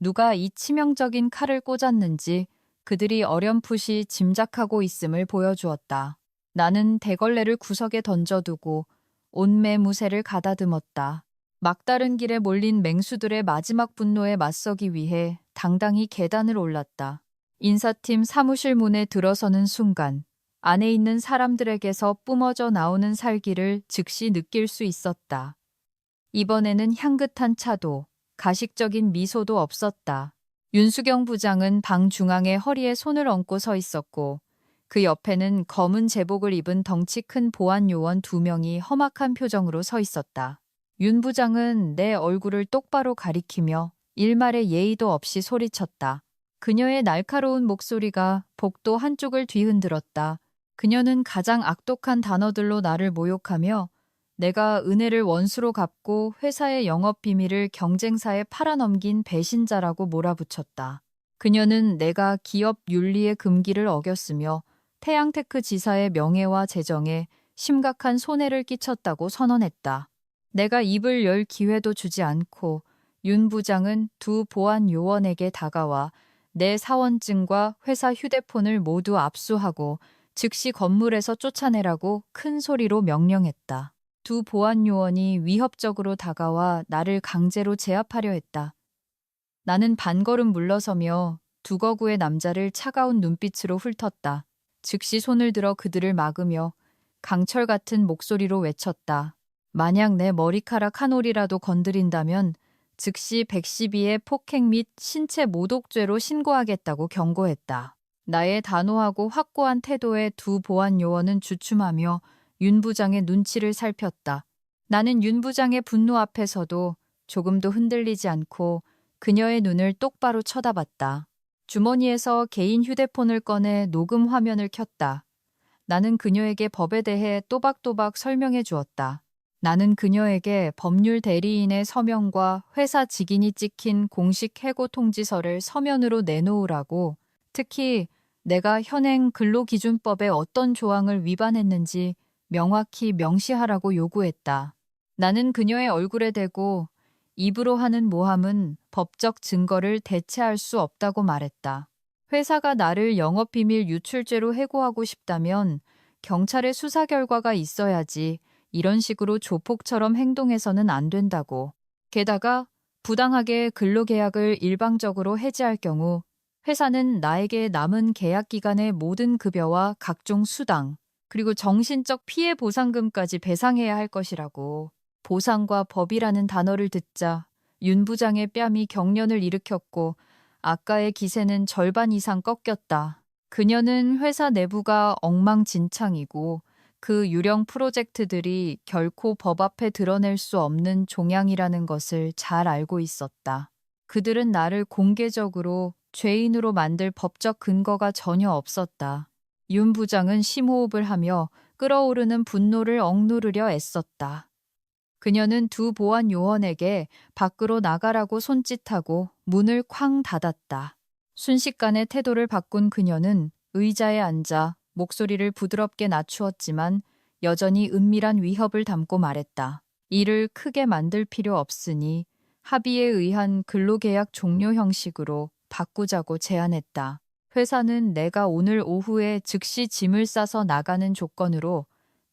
누가 이 치명적인 칼을 꽂았는지 그들이 어렴풋이 짐작하고 있음을 보여주었다. 나는 대걸레를 구석에 던져두고 온매무새를 가다듬었다. 막다른 길에 몰린 맹수들의 마지막 분노에 맞서기 위해 당당히 계단을 올랐다. 인사팀 사무실 문에 들어서는 순간 안에 있는 사람들에게서 뿜어져 나오는 살기를 즉시 느낄 수 있었다. 이번에는 향긋한 차도, 가식적인 미소도 없었다. 윤수경 부장은 방 중앙에 허리에 손을 얹고 서 있었고 그 옆에는 검은 제복을 입은 덩치 큰 보안 요원 2명이 험악한 표정으로 서 있었다. 윤 부장은 내 얼굴을 똑바로 가리키며 일말의 예의도 없이 소리쳤다. 그녀의 날카로운 목소리가 복도 한쪽을 뒤흔들었다. 그녀는 가장 악독한 단어들로 나를 모욕하며 내가 은혜를 원수로 갚고 회사의 영업 비밀을 경쟁사에 팔아넘긴 배신자라고 몰아붙였다. 그녀는 내가 기업 윤리의 금기를 어겼으며 태양테크 지사의 명예와 재정에 심각한 손해를 끼쳤다고 선언했다. 내가 입을 열 기회도 주지 않고 윤 부장은 2 보안 요원에게 다가와 내 사원증과 회사 휴대폰을 모두 압수하고 즉시 건물에서 쫓아내라고 큰 소리로 명령했다. 2 보안 요원이 위협적으로 다가와 나를 강제로 제압하려 했다. 나는 반걸음 물러서며 두거구의 남자를 차가운 눈빛으로 훑었다. 즉시 손을 들어 그들을 막으며 강철 같은 목소리로 외쳤다. 만약 내 머리카락 한 올이라도 건드린다면 즉시 112의 폭행 및 신체 모독죄로 신고하겠다고 경고했다. 나의 단호하고 확고한 태도에 2 보안 요원은 주춤하며 윤 부장의 눈치를 살폈다. 나는 윤 부장의 분노 앞에서도 조금도 흔들리지 않고 그녀의 눈을 똑바로 쳐다봤다. 주머니에서 개인 휴대폰을 꺼내 녹음 화면을 켰다. 나는 그녀에게 법에 대해 또박또박 설명해 주었다. 나는 그녀에게 법률 대리인의 서명과 회사 직인이 찍힌 공식 해고 통지서를 서면으로 내놓으라고, 특히 내가 현행 근로기준법의 어떤 조항을 위반했는지 명확히 명시하라고 요구했다. 나는 그녀의 얼굴에 대고 입으로 하는 모함은 법적 증거를 대체할 수 없다고 말했다. 회사가 나를 영업비밀 유출죄로 해고하고 싶다면 경찰의 수사 결과가 있어야지 이런 식으로 조폭처럼 행동해서는 안 된다고. 게다가 부당하게 근로계약을 일방적으로 해지할 경우 회사는 나에게 남은 계약 기간의 모든 급여와 각종 수당, 그리고 정신적 피해 보상금까지 배상해야 할 것이라고. 보상과 법이라는 단어를 듣자 윤 부장의 뺨이 경련을 일으켰고 아까의 기세는 절반 이상 꺾였다. 그녀는 회사 내부가 엉망진창이고 그 유령 프로젝트들이 결코 법 앞에 드러낼 수 없는 종양이라는 것을 잘 알고 있었다. 그들은 나를 공개적으로 죄인으로 만들 법적 근거가 전혀 없었다. 윤 부장은 심호흡을 하며 끓어오르는 분노를 억누르려 애썼다. 그녀는 2 보안 요원에게 밖으로 나가라고 손짓하고 문을 쾅 닫았다. 순식간에 태도를 바꾼 그녀는 의자에 앉아 목소리를 부드럽게 낮추었지만 여전히 은밀한 위협을 담고 말했다. 일을 크게 만들 필요 없으니 합의에 의한 근로계약 종료 형식으로 바꾸자고 제안했다. 회사는 내가 오늘 오후에 즉시 짐을 싸서 나가는 조건으로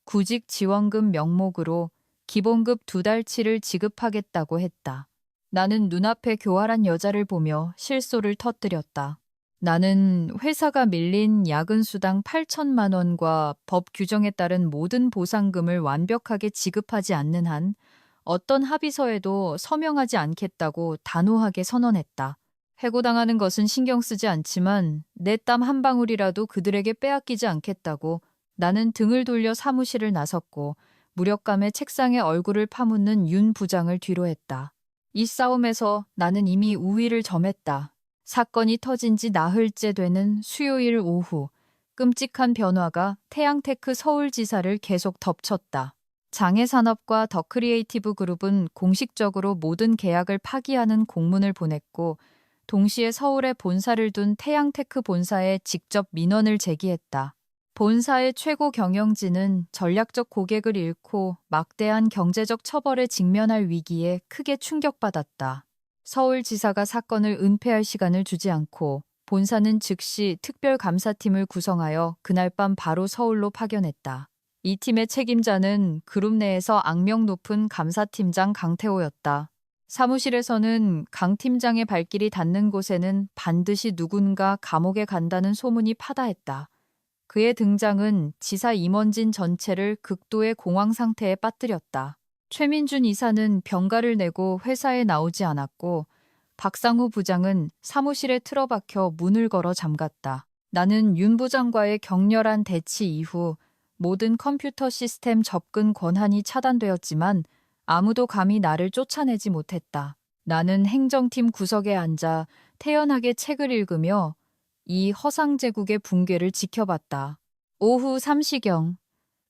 구직 지원금 명목으로 기본급 2달치를 지급하겠다고 했다. 나는 눈앞에 교활한 여자를 보며 실소를 터뜨렸다. 나는 회사가 밀린 야근 수당 8천만 원과 법 규정에 따른 모든 보상금을 완벽하게 지급하지 않는 한 어떤 합의서에도 서명하지 않겠다고 단호하게 선언했다. 해고당하는 것은 신경 쓰지 않지만 내 땀 한 방울이라도 그들에게 빼앗기지 않겠다고 나는 등을 돌려 사무실을 나섰고 무력감에 책상에 얼굴을 파묻는 윤 부장을 뒤로했다. 이 싸움에서 나는 이미 우위를 점했다. 사건이 터진 지 나흘째 되는 수요일 오후, 끔찍한 변화가 태양테크 서울지사를 계속 덮쳤다. 장해산업과 더 크리에이티브 그룹은 공식적으로 모든 계약을 파기하는 공문을 보냈고 동시에 서울에 본사를 둔 태양테크 본사에 직접 민원을 제기했다. 본사의 최고 경영진은 전략적 고객을 잃고 막대한 경제적 처벌에 직면할 위기에 크게 충격받았다. 서울지사가 사건을 은폐할 시간을 주지 않고 본사는 즉시 특별감사팀을 구성하여 그날 밤 바로 서울로 파견했다. 이 팀의 책임자는 그룹 내에서 악명 높은 감사팀장 강태호였다. 사무실에서는 강 팀장의 발길이 닿는 곳에는 반드시 누군가 감옥에 간다는 소문이 파다했다. 그의 등장은 지사 임원진 전체를 극도의 공황 상태에 빠뜨렸다. 최민준 이사는 병가를 내고 회사에 나오지 않았고 박상우 부장은 사무실에 틀어박혀 문을 걸어 잠갔다. 나는 윤 부장과의 격렬한 대치 이후 모든 컴퓨터 시스템 접근 권한이 차단되었지만 아무도 감히 나를 쫓아내지 못했다. 나는 행정팀 구석에 앉아 태연하게 책을 읽으며 이 허상제국의 붕괴를 지켜봤다. 오후 3시경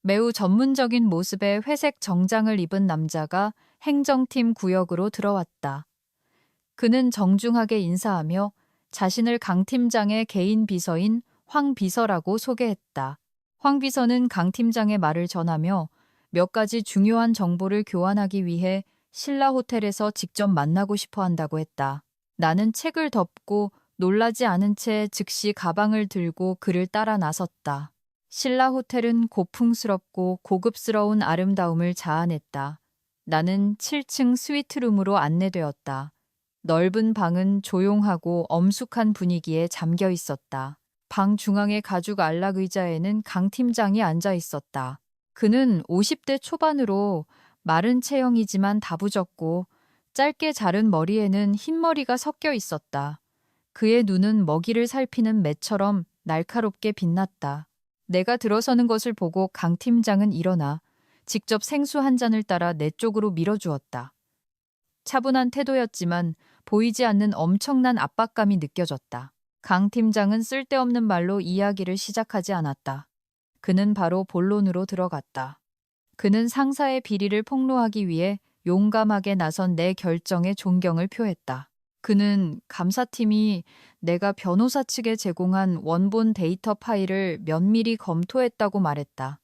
매우 전문적인 모습의 회색 정장을 입은 남자가 행정팀 구역으로 들어왔다. 그는 정중하게 인사하며 자신을 강 팀장의 개인 비서인 황 비서라고 소개했다. 황 비서는 강 팀장의 말을 전하며 몇 가지 중요한 정보를 교환하기 위해 신라 호텔에서 직접 만나고 싶어 한다고 했다. 나는 책을 덮고 놀라지 않은 채 즉시 가방을 들고 그를 따라 나섰다. 신라 호텔은 고풍스럽고 고급스러운 아름다움을 자아냈다. 나는 7층 스위트룸으로 안내되었다. 넓은 방은 조용하고 엄숙한 분위기에 잠겨 있었다. 방 중앙의 가죽 안락 의자에는 강 팀장이 앉아 있었다. 그는 50대 초반으로 마른 체형이지만 다부졌고 짧게 자른 머리에는 흰머리가 섞여 있었다. 그의 눈은 먹이를 살피는 매처럼 날카롭게 빛났다. 내가 들어서는 것을 보고 강 팀장은 일어나 직접 생수 한 잔을 따라 내 쪽으로 밀어주었다. 차분한 태도였지만 보이지 않는 엄청난 압박감이 느껴졌다. 강 팀장은 쓸데없는 말로 이야기를 시작하지 않았다. 그는 바로 본론으로 들어갔다. 그는 상사의 비리를 폭로하기 위해 용감하게 나선 내 결정에 존경을 표했다. 그는 감사팀이 내가 변호사 측에 제공한 원본 데이터 파일을 면밀히 검토했다고 말했다.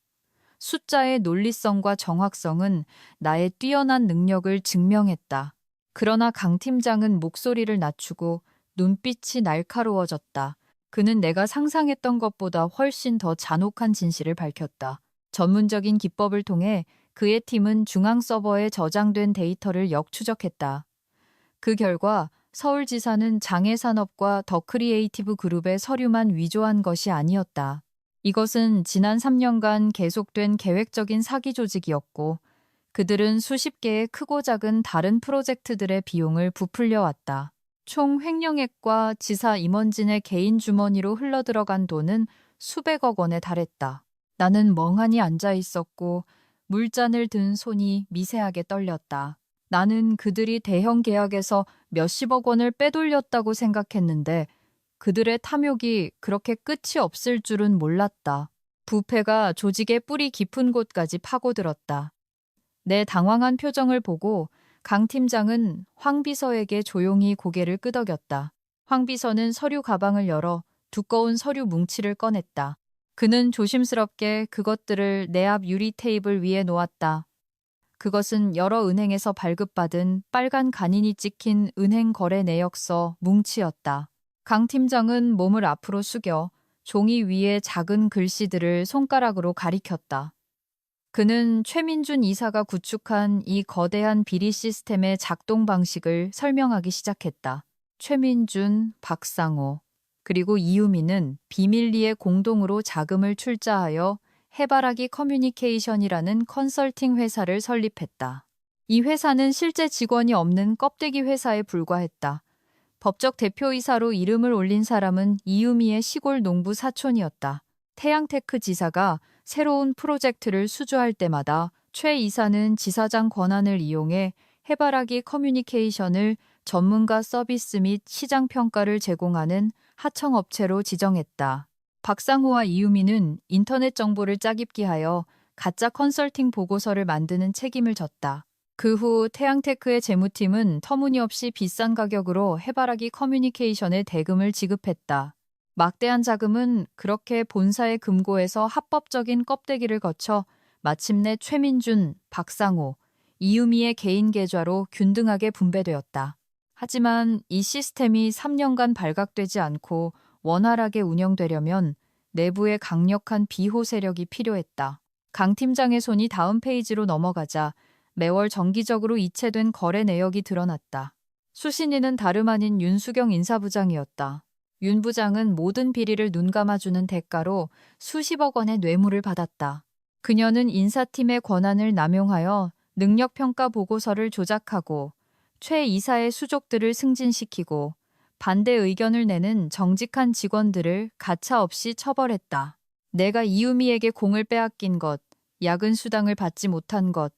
숫자의 논리성과 정확성은 나의 뛰어난 능력을 증명했다. 그러나 강 팀장은 목소리를 낮추고 눈빛이 날카로워졌다. 그는 내가 상상했던 것보다 훨씬 더 잔혹한 진실을 밝혔다. 전문적인 기법을 통해 그의 팀은 중앙 서버에 저장된 데이터를 역추적했다. 그 결과 서울지사는 장애산업과 더 크리에이티브 그룹의 서류만 위조한 것이 아니었다. 이것은 지난 3년간 계속된 계획적인 사기 조직이었고 그들은 수십 개의 크고 작은 다른 프로젝트들의 비용을 부풀려 왔다. 총 횡령액과 지사 임원진의 개인 주머니로 흘러들어간 돈은 수백억 원에 달했다. 나는 멍하니 앉아 있었고 물잔을 든 손이 미세하게 떨렸다. 나는 그들이 대형 계약에서 몇십억 원을 빼돌렸다고 생각했는데 그들의 탐욕이 그렇게 끝이 없을 줄은 몰랐다. 부패가 조직의 뿌리 깊은 곳까지 파고들었다. 내 당황한 표정을 보고 강 팀장은 황 비서에게 조용히 고개를 끄덕였다. 황 비서는 서류 가방을 열어 두꺼운 서류 뭉치를 꺼냈다. 그는 조심스럽게 그것들을 내 앞 유리 테이블 위에 놓았다. 그것은 여러 은행에서 발급받은 빨간 간인이 찍힌 은행 거래 내역서 뭉치였다. 강 팀장은 몸을 앞으로 숙여 종이 위에 작은 글씨들을 손가락으로 가리켰다. 그는 최민준 이사가 구축한 이 거대한 비리 시스템의 작동 방식을 설명하기 시작했다. 최민준, 박상호, 그리고 이유미는 비밀리에 공동으로 자금을 출자하여 해바라기 커뮤니케이션이라는 컨설팅 회사를 설립했다. 이 회사는 실제 직원이 없는 껍데기 회사에 불과했다. 법적 대표이사로 이름을 올린 사람은 이유미의 시골 농부 사촌이었다. 태양테크 지사가 새로운 프로젝트를 수주할 때마다 최 이사는 지사장 권한을 이용해 해바라기 커뮤니케이션을 전문가 서비스 및 시장 평가를 제공하는 하청업체로 지정했다. 박상호와 이유미는 인터넷 정보를 짜깁기 하여 가짜 컨설팅 보고서를 만드는 책임을 졌다. 그 후 태양테크의 재무팀은 터무니없이 비싼 가격으로 해바라기 커뮤니케이션에 대금을 지급했다. 막대한 자금은 그렇게 본사의 금고에서 합법적인 껍데기를 거쳐 마침내 최민준, 박상호, 이유미의 개인 계좌로 균등하게 분배되었다. 하지만 이 시스템이 3년간 발각되지 않고 원활하게 운영되려면 내부의 강력한 비호 세력이 필요했다. 강 팀장의 손이 다음 페이지로 넘어가자 매월 정기적으로 이체된 거래 내역이 드러났다. 수신인은 다름 아닌 윤수경 인사부장이었다. 윤 부장은 모든 비리를 눈감아주는 대가로 수십억 원의 뇌물을 받았다. 그녀는 인사팀의 권한을 남용하여 능력평가 보고서를 조작하고 최 이사의 수족들을 승진시키고 반대 의견을 내는 정직한 직원들을 가차없이 처벌했다. 내가 이유미에게 공을 빼앗긴 것, 야근 수당을 받지 못한 것,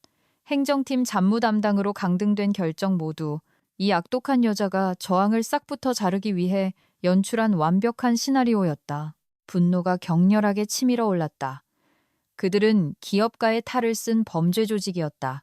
행정팀 잡무 담당으로 강등된 결정 모두 이 악독한 여자가 저항을 싹부터 자르기 위해 연출한 완벽한 시나리오였다. 분노가 격렬하게 치밀어 올랐다. 그들은 기업가의 탈을 쓴 범죄 조직이었다.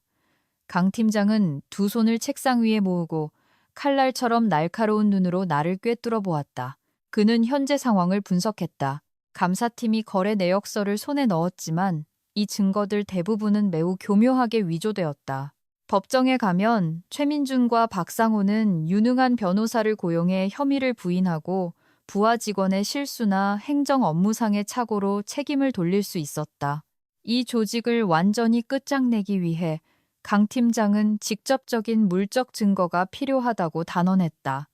강 팀장은 두 손을 책상 위에 모으고 칼날처럼 날카로운 눈으로 나를 꿰뚫어 보았다. 그는 현재 상황을 분석했다. 감사팀이 거래 내역서를 손에 넣었지만 이 증거들 대부분은 매우 교묘하게 위조되었다. 법정에 가면 최민준과 박상호는 유능한 변호사를 고용해 혐의를 부인하고 부하 직원의 실수나 행정 업무상의 착오로 책임을 돌릴 수 있었다. 이 조직을 완전히 끝장내기 위해 강 팀장은 직접적인 물적 증거가 필요하다고 단언했다.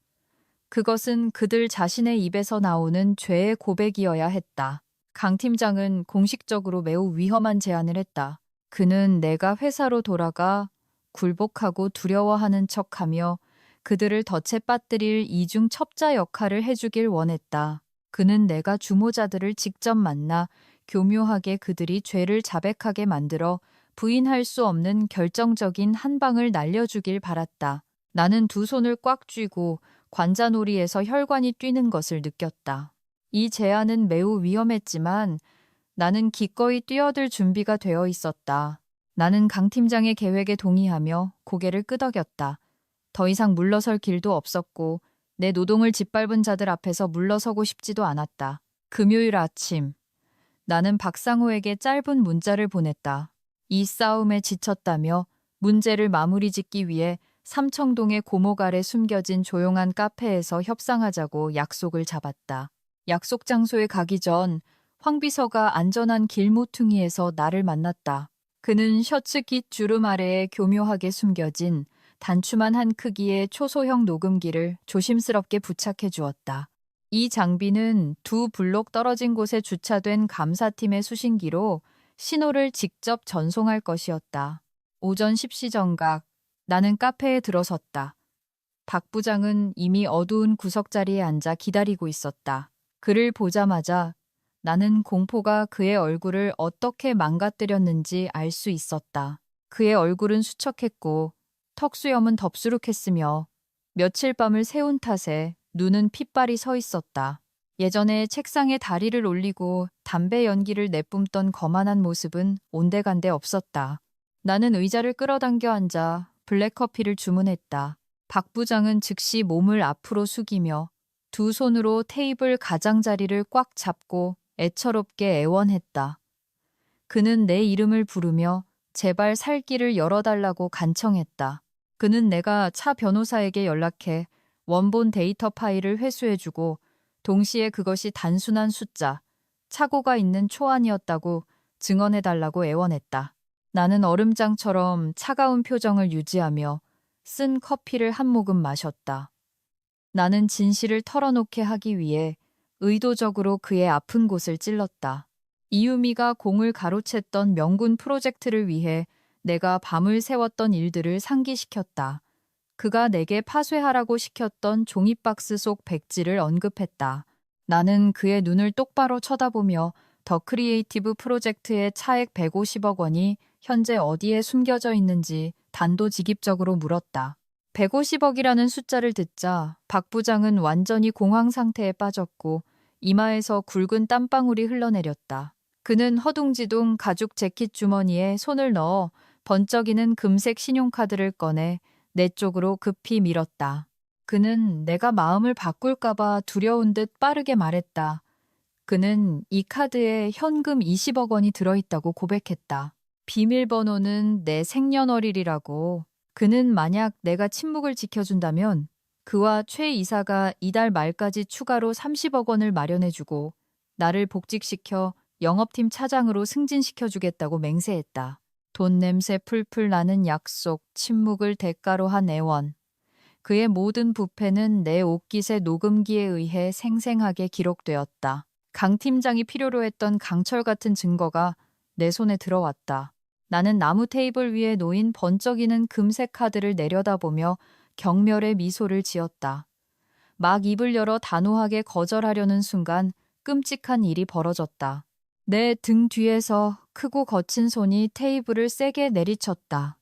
그것은 그들 자신의 입에서 나오는 죄의 고백이어야 했다. 강 팀장은 공식적으로 매우 위험한 제안을 했다. 그는 내가 회사로 돌아가 굴복하고 두려워하는 척하며 그들을 덫에 빠뜨릴 이중 첩자 역할을 해주길 원했다. 그는 내가 주모자들을 직접 만나 교묘하게 그들이 죄를 자백하게 만들어 부인할 수 없는 결정적인 한 방을 날려주길 바랐다. 나는 두 손을 꽉 쥐고 관자놀이에서 혈관이 뛰는 것을 느꼈다. 이 제안은 매우 위험했지만 나는 기꺼이 뛰어들 준비가 되어 있었다. 나는 강 팀장의 계획에 동의하며 고개를 끄덕였다. 더 이상 물러설 길도 없었고 내 노동을 짓밟은 자들 앞에서 물러서고 싶지도 않았다. 금요일 아침 나는 박상호에게 짧은 문자를 보냈다. 이 싸움에 지쳤다며 문제를 마무리 짓기 위해 삼청동의 고목 아래 숨겨진 조용한 카페에서 협상하자고 약속을 잡았다. 약속 장소에 가기 전 황 비서가 안전한 길 모퉁이에서 나를 만났다. 그는 셔츠 깃 주름 아래에 교묘하게 숨겨진 단추만 한 크기의 초소형 녹음기를 조심스럽게 부착해 주었다. 이 장비는 두 블록 떨어진 곳에 주차된 감사팀의 수신기로 신호를 직접 전송할 것이었다. 오전 10시 정각, 나는 카페에 들어섰다. 박 부장은 이미 어두운 구석자리에 앉아 기다리고 있었다. 그를 보자마자 나는 공포가 그의 얼굴을 어떻게 망가뜨렸는지 알 수 있었다. 그의 얼굴은 수척했고 턱수염은 덥수룩했으며 며칠 밤을 새운 탓에 눈은 핏발이 서 있었다. 예전에 책상에 다리를 올리고 담배 연기를 내뿜던 거만한 모습은 온데간데 없었다. 나는 의자를 끌어당겨 앉아 블랙커피를 주문했다. 박 부장은 즉시 몸을 앞으로 숙이며 두 손으로 테이블 가장자리를 꽉 잡고 애처롭게 애원했다. 그는 내 이름을 부르며 제발 살 길을 열어달라고 간청했다. 그는 내가 차 변호사에게 연락해 원본 데이터 파일을 회수해주고 동시에 그것이 단순한 숫자, 착오가 있는 초안이었다고 증언해달라고 애원했다. 나는 얼음장처럼 차가운 표정을 유지하며 쓴 커피를 한 모금 마셨다. 나는 진실을 털어놓게 하기 위해 의도적으로 그의 아픈 곳을 찔렀다. 이유미가 공을 가로챘던 명군 프로젝트를 위해 내가 밤을 새웠던 일들을 상기시켰다. 그가 내게 파쇄하라고 시켰던 종이박스 속 백지를 언급했다. 나는 그의 눈을 똑바로 쳐다보며 더 크리에이티브 프로젝트의 차액 150억 원이 현재 어디에 숨겨져 있는지 단도직입적으로 물었다. 150억이라는 숫자를 듣자 박 부장은 완전히 공황 상태에 빠졌고 이마에서 굵은 땀방울이 흘러내렸다. 그는 허둥지둥 가죽 재킷 주머니에 손을 넣어 번쩍이는 금색 신용카드를 꺼내 내 쪽으로 급히 밀었다. 그는 내가 마음을 바꿀까봐 두려운 듯 빠르게 말했다. 그는 이 카드에 현금 20억 원이 들어있다고 고백했다. 비밀번호는 내 생년월일이라고. 그는 만약 내가 침묵을 지켜준다면 그와 최 이사가 이달 말까지 추가로 30억 원을 마련해주고 나를 복직시켜 영업팀 차장으로 승진시켜주겠다고 맹세했다. 돈 냄새 풀풀 나는 약속, 침묵을 대가로 한 애원. 그의 모든 부패는 내 옷깃의 녹음기에 의해 생생하게 기록되었다. 강 팀장이 필요로 했던 강철 같은 증거가 내 손에 들어왔다. 나는 나무 테이블 위에 놓인 번쩍이는 금색 카드를 내려다보며 경멸의 미소를 지었다. 막 입을 열어 단호하게 거절하려는 순간 끔찍한 일이 벌어졌다. 내 등 뒤에서 크고 거친 손이 테이블을 세게 내리쳤다.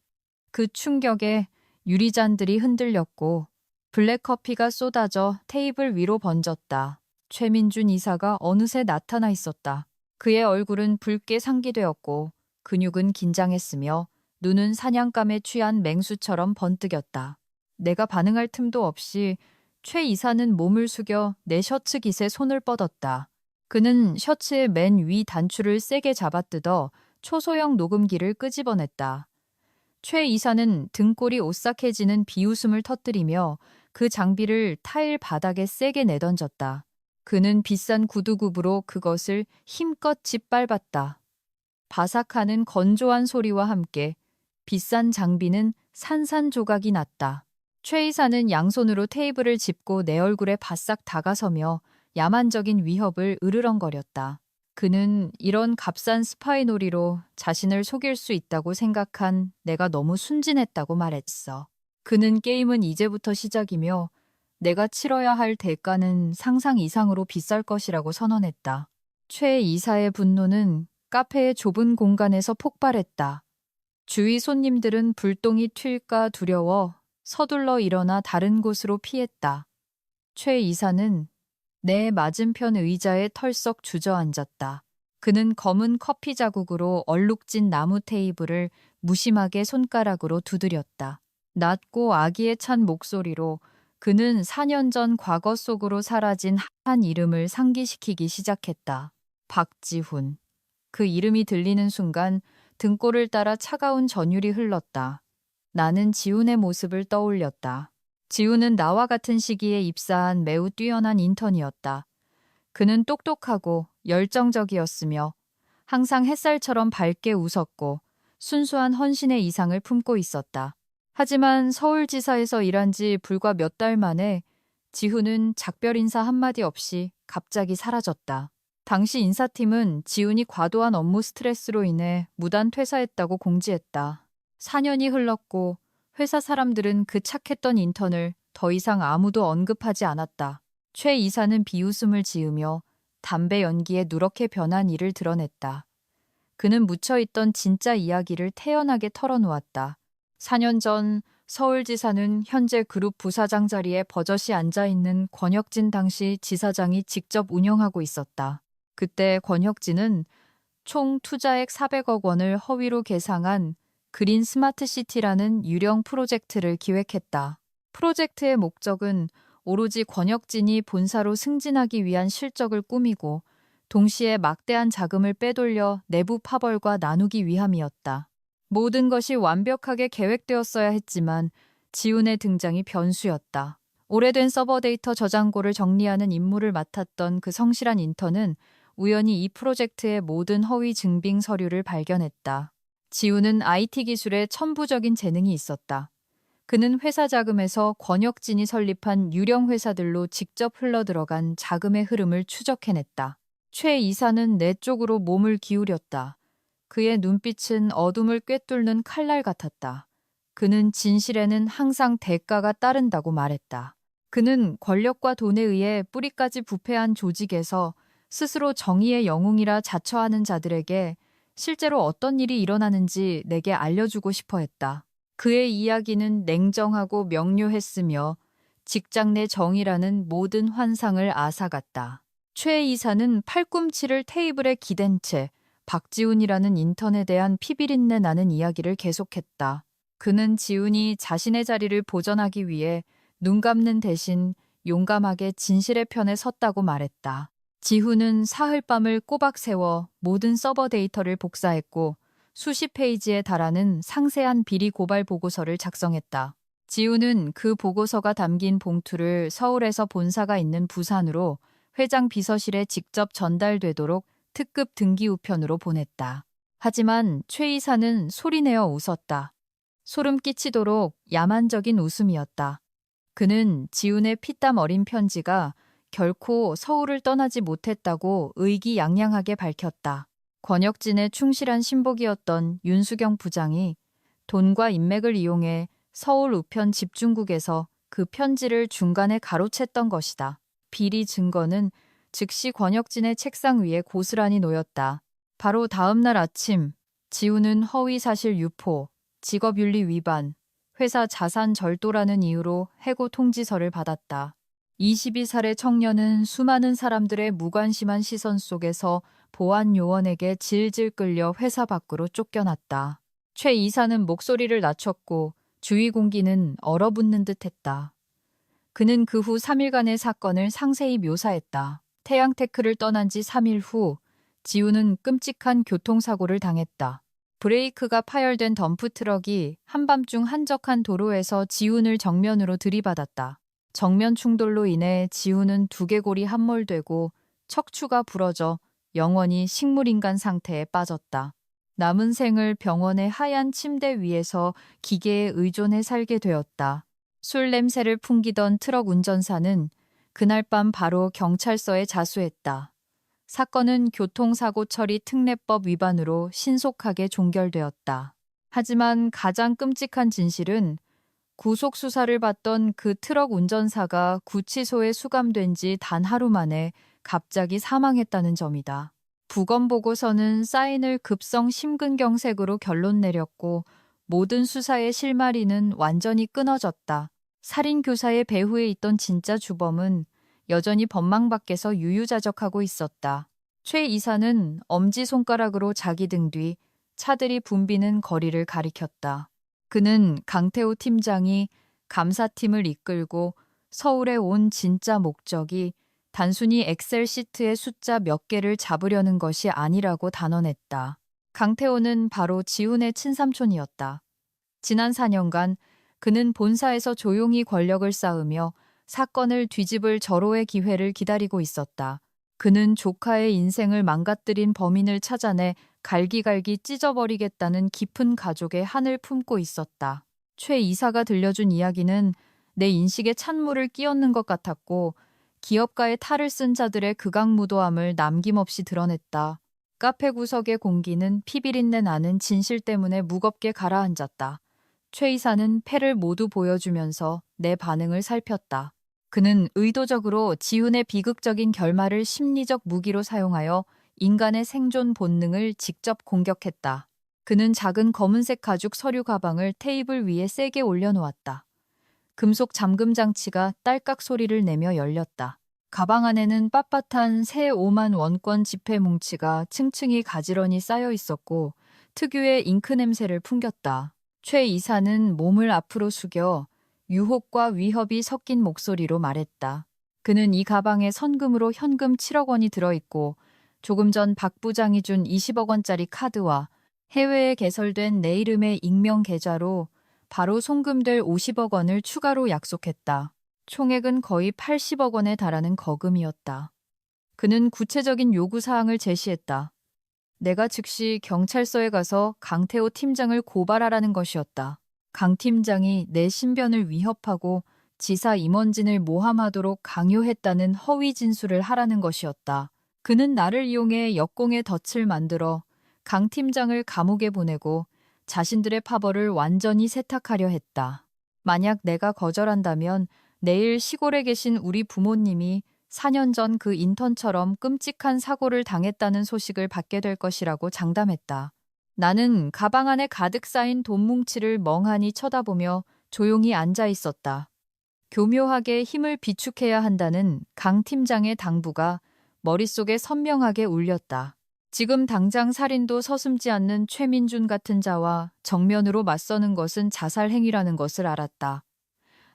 그 충격에 유리잔들이 흔들렸고 블랙커피가 쏟아져 테이블 위로 번졌다. 최민준 이사가 어느새 나타나 있었다. 그의 얼굴은 붉게 상기되었고 근육은 긴장했으며 눈은 사냥감에 취한 맹수처럼 번뜩였다. 내가 반응할 틈도 없이 최 이사는 몸을 숙여 내 셔츠 깃에 손을 뻗었다. 그는 셔츠의 맨 위 단추를 세게 잡아뜯어 초소형 녹음기를 끄집어냈다. 최 이사는 등골이 오싹해지는 비웃음을 터뜨리며 그 장비를 타일 바닥에 세게 내던졌다. 그는 비싼 구두굽으로 그것을 힘껏 짓밟았다. 바삭하는 건조한 소리와 함께 비싼 장비는 산산조각이 났다. 최 이사는 양손으로 테이블을 짚고 내 얼굴에 바싹 다가서며 야만적인 위협을 으르렁거렸다. 그는 이런 값싼 스파이 놀이로 자신을 속일 수 있다고 생각한 내가 너무 순진했다고 말했어. 그는 게임은 이제부터 시작이며 내가 치러야 할 대가는 상상 이상으로 비쌀 것이라고 선언했다. 최 이사의 분노는 카페의 좁은 공간에서 폭발했다. 주위 손님들은 불똥이 튈까 두려워 서둘러 일어나 다른 곳으로 피했다. 최 이사는 내 맞은편 의자에 털썩 주저앉았다. 그는 검은 커피 자국으로 얼룩진 나무 테이블을 무심하게 손가락으로 두드렸다. 낮고 악의에 찬 목소리로 그는 4년 전 과거 속으로 사라진 한 이름을 상기시키기 시작했다. 박지훈. 그 이름이 들리는 순간 등골을 따라 차가운 전율이 흘렀다. 나는 지훈의 모습을 떠올렸다. 지훈은 나와 같은 시기에 입사한 매우 뛰어난 인턴이었다. 그는 똑똑하고 열정적이었으며 항상 햇살처럼 밝게 웃었고 순수한 헌신의 이상을 품고 있었다. 하지만 서울지사에서 일한 지 불과 몇 달 만에 지훈은 작별 인사 한마디 없이 갑자기 사라졌다. 당시 인사팀은 지훈이 과도한 업무 스트레스로 인해 무단 퇴사했다고 공지했다. 4년이 흘렀고 회사 사람들은 그 착했던 인턴을 더 이상 아무도 언급하지 않았다. 최 이사는 비웃음을 지으며 담배 연기에 누렇게 변한 이를 드러냈다. 그는 묻혀있던 진짜 이야기를 태연하게 털어놓았다. 4년 전 서울지사는 현재 그룹 부사장 자리에 버젓이 앉아있는 권혁진 당시 지사장이 직접 운영하고 있었다. 그때 권혁진은 총 투자액 400억 원을 허위로 계상한 그린 스마트시티라는 유령 프로젝트를 기획했다. 프로젝트의 목적은 오로지 권혁진이 본사로 승진하기 위한 실적을 꾸미고 동시에 막대한 자금을 빼돌려 내부 파벌과 나누기 위함이었다. 모든 것이 완벽하게 계획되었어야 했지만 지훈의 등장이 변수였다. 오래된 서버 데이터 저장고를 정리하는 임무를 맡았던 그 성실한 인턴은 우연히 이 프로젝트의 모든 허위 증빙 서류를 발견했다. 지훈은 IT 기술에 천부적인 재능이 있었다. 그는 회사 자금에서 권혁진이 설립한 유령 회사들로 직접 흘러들어간 자금의 흐름을 추적해냈다. 최 이사는 내 쪽으로 몸을 기울였다. 그의 눈빛은 어둠을 꿰뚫는 칼날 같았다. 그는 진실에는 항상 대가가 따른다고 말했다. 그는 권력과 돈에 의해 뿌리까지 부패한 조직에서 스스로 정의의 영웅이라 자처하는 자들에게 실제로 어떤 일이 일어나는지 내게 알려주고 싶어 했다. 그의 이야기는 냉정하고 명료했으며 직장 내 정의라는 모든 환상을 앗아갔다. 최 이사는 팔꿈치를 테이블에 기댄 채 박지훈이라는 인턴에 대한 피비린내 나는 이야기를 계속했다. 그는 지훈이 자신의 자리를 보전하기 위해 눈 감는 대신 용감하게 진실의 편에 섰다고 말했다. 지훈은 사흘밤을 꼬박 세워 모든 서버 데이터를 복사했고 수십 페이지에 달하는 상세한 비리 고발 보고서를 작성했다. 지훈은 그 보고서가 담긴 봉투를 서울에서 본사가 있는 부산으로 회장 비서실에 직접 전달되도록 특급 등기 우편으로 보냈다. 하지만 최 이사는 소리내어 웃었다. 소름 끼치도록 야만적인 웃음이었다. 그는 지훈의 피땀 어린 편지가 결코 서울을 떠나지 못했다고 의기양양하게 밝혔다. 권혁진의 충실한 신복이었던 윤수경 부장이 돈과 인맥을 이용해 서울 우편 집중국에서 그 편지를 중간에 가로챘던 것이다. 비리 증거는 즉시 권혁진의 책상 위에 고스란히 놓였다. 바로 다음 날 아침, 지훈은 허위사실 유포, 직업윤리 위반, 회사 자산 절도라는 이유로 해고 통지서를 받았다. 22살의 청년은 수많은 사람들의 무관심한 시선 속에서 보안 요원에게 질질 끌려 회사 밖으로 쫓겨났다. 최 이사는 목소리를 낮췄고 주위 공기는 얼어붙는 듯했다. 그는 그 후 3일간의 사건을 상세히 묘사했다. 태양테크를 떠난 지 3일 후 지훈은 끔찍한 교통사고를 당했다. 브레이크가 파열된 덤프트럭이 한밤중 한적한 도로에서 지훈을 정면으로 들이받았다. 정면 충돌로 인해 지훈은 두개골이 함몰되고 척추가 부러져 영원히 식물인간 상태에 빠졌다. 남은 생을 병원의 하얀 침대 위에서 기계에 의존해 살게 되었다. 술 냄새를 풍기던 트럭 운전사는 그날 밤 바로 경찰서에 자수했다. 사건은 교통사고 처리 특례법 위반으로 신속하게 종결되었다. 하지만 가장 끔찍한 진실은 구속 수사를 받던 그 트럭 운전사가 구치소에 수감된 지 단 하루 만에 갑자기 사망했다는 점이다. 부검 보고서는 사인을 급성 심근경색으로 결론 내렸고 모든 수사의 실마리는 완전히 끊어졌다. 살인 교사의 배후에 있던 진짜 주범은 여전히 법망 밖에서 유유자적하고 있었다. 최 이사는 엄지손가락으로 자기 등 뒤 차들이 붐비는 거리를 가리켰다. 그는 강태호 팀장이 감사팀을 이끌고 서울에 온 진짜 목적이 단순히 엑셀 시트의 숫자 몇 개를 잡으려는 것이 아니라고 단언했다. 강태호는 바로 지훈의 친삼촌이었다. 지난 4년간 그는 본사에서 조용히 권력을 쌓으며 사건을 뒤집을 절호의 기회를 기다리고 있었다. 그는 조카의 인생을 망가뜨린 범인을 찾아내 갈기갈기 찢어버리겠다는 깊은 가족의 한을 품고 있었다. 최 이사가 들려준 이야기는 내 인식에 찬물을 끼얹는 것 같았고 기업가의 탈을 쓴 자들의 극악무도함을 남김없이 드러냈다. 카페 구석의 공기는 피비린내 나는 진실 때문에 무겁게 가라앉았다. 최 이사는 패를 모두 보여주면서 내 반응을 살폈다. 그는 의도적으로 지훈의 비극적인 결말을 심리적 무기로 사용하여 인간의 생존 본능을 직접 공격했다. 그는 작은 검은색 가죽 서류 가방을 테이블 위에 세게 올려놓았다. 금속 잠금 장치가 딸깍 소리를 내며 열렸다. 가방 안에는 빳빳한 새 5만 원권 지폐 뭉치가 층층이 가지런히 쌓여 있었고 특유의 잉크 냄새를 풍겼다. 최 이사는 몸을 앞으로 숙여 유혹과 위협이 섞인 목소리로 말했다. 그는 이 가방에 선금으로 현금 7억 원이 들어있고 조금 전 박 부장이 준 20억 원짜리 카드와 해외에 개설된 내 이름의 익명 계좌로 바로 송금될 50억 원을 추가로 약속했다. 총액은 거의 80억 원에 달하는 거금이었다. 그는 구체적인 요구사항을 제시했다. 내가 즉시 경찰서에 가서 강태호 팀장을 고발하라는 것이었다. 강 팀장이 내 신변을 위협하고 지사 임원진을 모함하도록 강요했다는 허위 진술을 하라는 것이었다. 그는 나를 이용해 역공의 덫을 만들어 강 팀장을 감옥에 보내고 자신들의 파벌을 완전히 세탁하려 했다. 만약 내가 거절한다면 내일 시골에 계신 우리 부모님이 4년 전 그 인턴처럼 끔찍한 사고를 당했다는 소식을 받게 될 것이라고 장담했다. 나는 가방 안에 가득 쌓인 돈 뭉치를 멍하니 쳐다보며 조용히 앉아 있었다. 교묘하게 힘을 비축해야 한다는 강 팀장의 당부가 머릿속에 선명하게 울렸다. 지금 당장 살인도 서슴지 않는 최민준 같은 자와 정면으로 맞서는 것은 자살 행위라는 것을 알았다.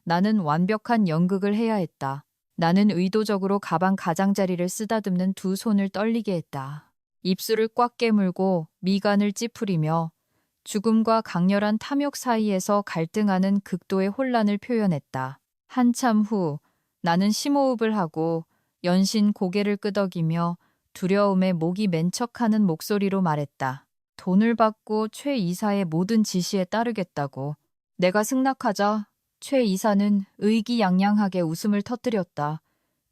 나는 완벽한 연극을 해야 했다. 나는 의도적으로 가방 가장자리를 쓰다듬는 두 손을 떨리게 했다. 입술을 꽉 깨물고 미간을 찌푸리며 죽음과 강렬한 탐욕 사이에서 갈등하는 극도의 혼란을 표현했다. 한참 후 나는 심호흡을 하고 연신 고개를 끄덕이며 두려움에 목이 맨척하는 목소리로 말했다. 돈을 받고 최 이사의 모든 지시에 따르겠다고. 내가 승낙하자 최 이사는 의기양양하게 웃음을 터뜨렸다.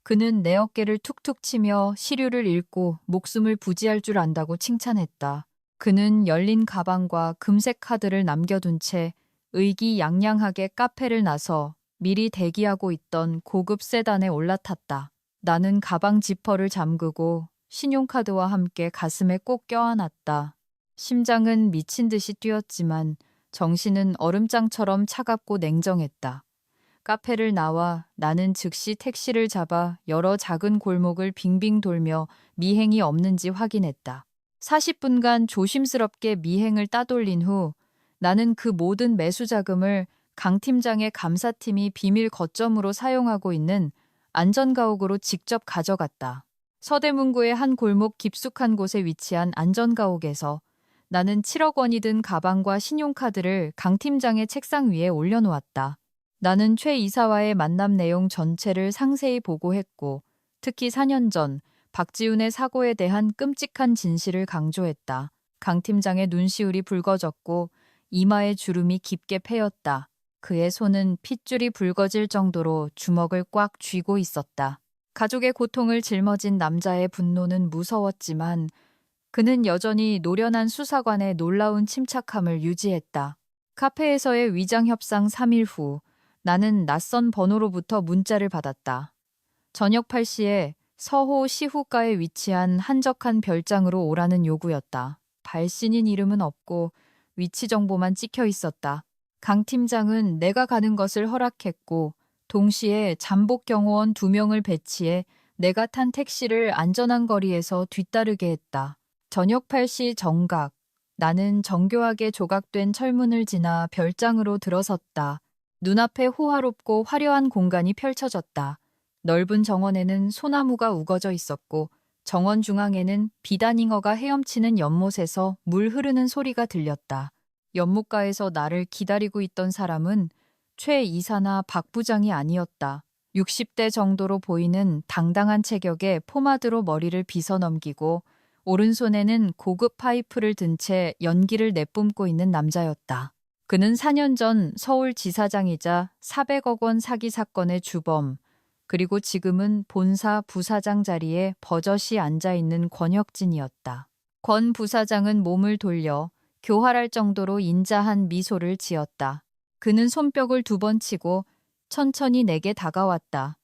그는 내 어깨를 툭툭 치며 시류를 읽고 목숨을 부지할 줄 안다고 칭찬했다. 그는 열린 가방과 금색 카드를 남겨둔 채 의기양양하게 카페를 나서 미리 대기하고 있던 고급 세단에 올라탔다. 나는 가방 지퍼를 잠그고 신용카드와 함께 가슴에 꼭 껴안았다. 심장은 미친 듯이 뛰었지만 정신은 얼음장처럼 차갑고 냉정했다. 카페를 나와 나는 즉시 택시를 잡아 여러 작은 골목을 빙빙 돌며 미행이 없는지 확인했다. 40분간 조심스럽게 미행을 따돌린 후 나는 그 모든 매수 자금을 강 팀장의 감사팀이 비밀 거점으로 사용하고 있는 안전가옥으로 직접 가져갔다. 서대문구의 한 골목 깊숙한 곳에 위치한 안전가옥에서 나는 7억 원이 든 가방과 신용카드를 강 팀장의 책상 위에 올려놓았다. 나는 최 이사와의 만남 내용 전체를 상세히 보고했고 특히 4년 전 박지훈의 사고에 대한 끔찍한 진실을 강조했다. 강 팀장의 눈시울이 붉어졌고 이마에 주름이 깊게 패였다. 그의 손은 핏줄이 붉어질 정도로 주먹을 꽉 쥐고 있었다. 가족의 고통을 짊어진 남자의 분노는 무서웠지만 그는 여전히 노련한 수사관의 놀라운 침착함을 유지했다. 카페에서의 위장협상 3일 후 나는 낯선 번호로부터 문자를 받았다. 저녁 8시에 서호 시후가에 위치한 한적한 별장으로 오라는 요구였다. 발신인 이름은 없고 위치 정보만 찍혀 있었다. 강 팀장은 내가 가는 것을 허락했고 동시에 잠복 경호원 2명을 배치해 내가 탄 택시를 안전한 거리에서 뒤따르게 했다. 저녁 8시 정각, 나는 정교하게 조각된 철문을 지나 별장으로 들어섰다. 눈앞에 호화롭고 화려한 공간이 펼쳐졌다. 넓은 정원에는 소나무가 우거져 있었고 정원 중앙에는 비단잉어가 헤엄치는 연못에서 물 흐르는 소리가 들렸다. 연못가에서 나를 기다리고 있던 사람은 최 이사나 박 부장이 아니었다. 60대 정도로 보이는 당당한 체격에 포마드로 머리를 빗어넘기고 오른손에는 고급 파이프를 든 채 연기를 내뿜고 있는 남자였다. 그는 4년 전 서울지사장이자 400억 원 사기 사건의 주범, 그리고 지금은 본사 부사장 자리에 버젓이 앉아있는 권혁진이었다. 권 부사장은 몸을 돌려 교활할 정도로 인자한 미소를 지었다. 그는 손뼉을 2번 치고 천천히 내게 다가왔다.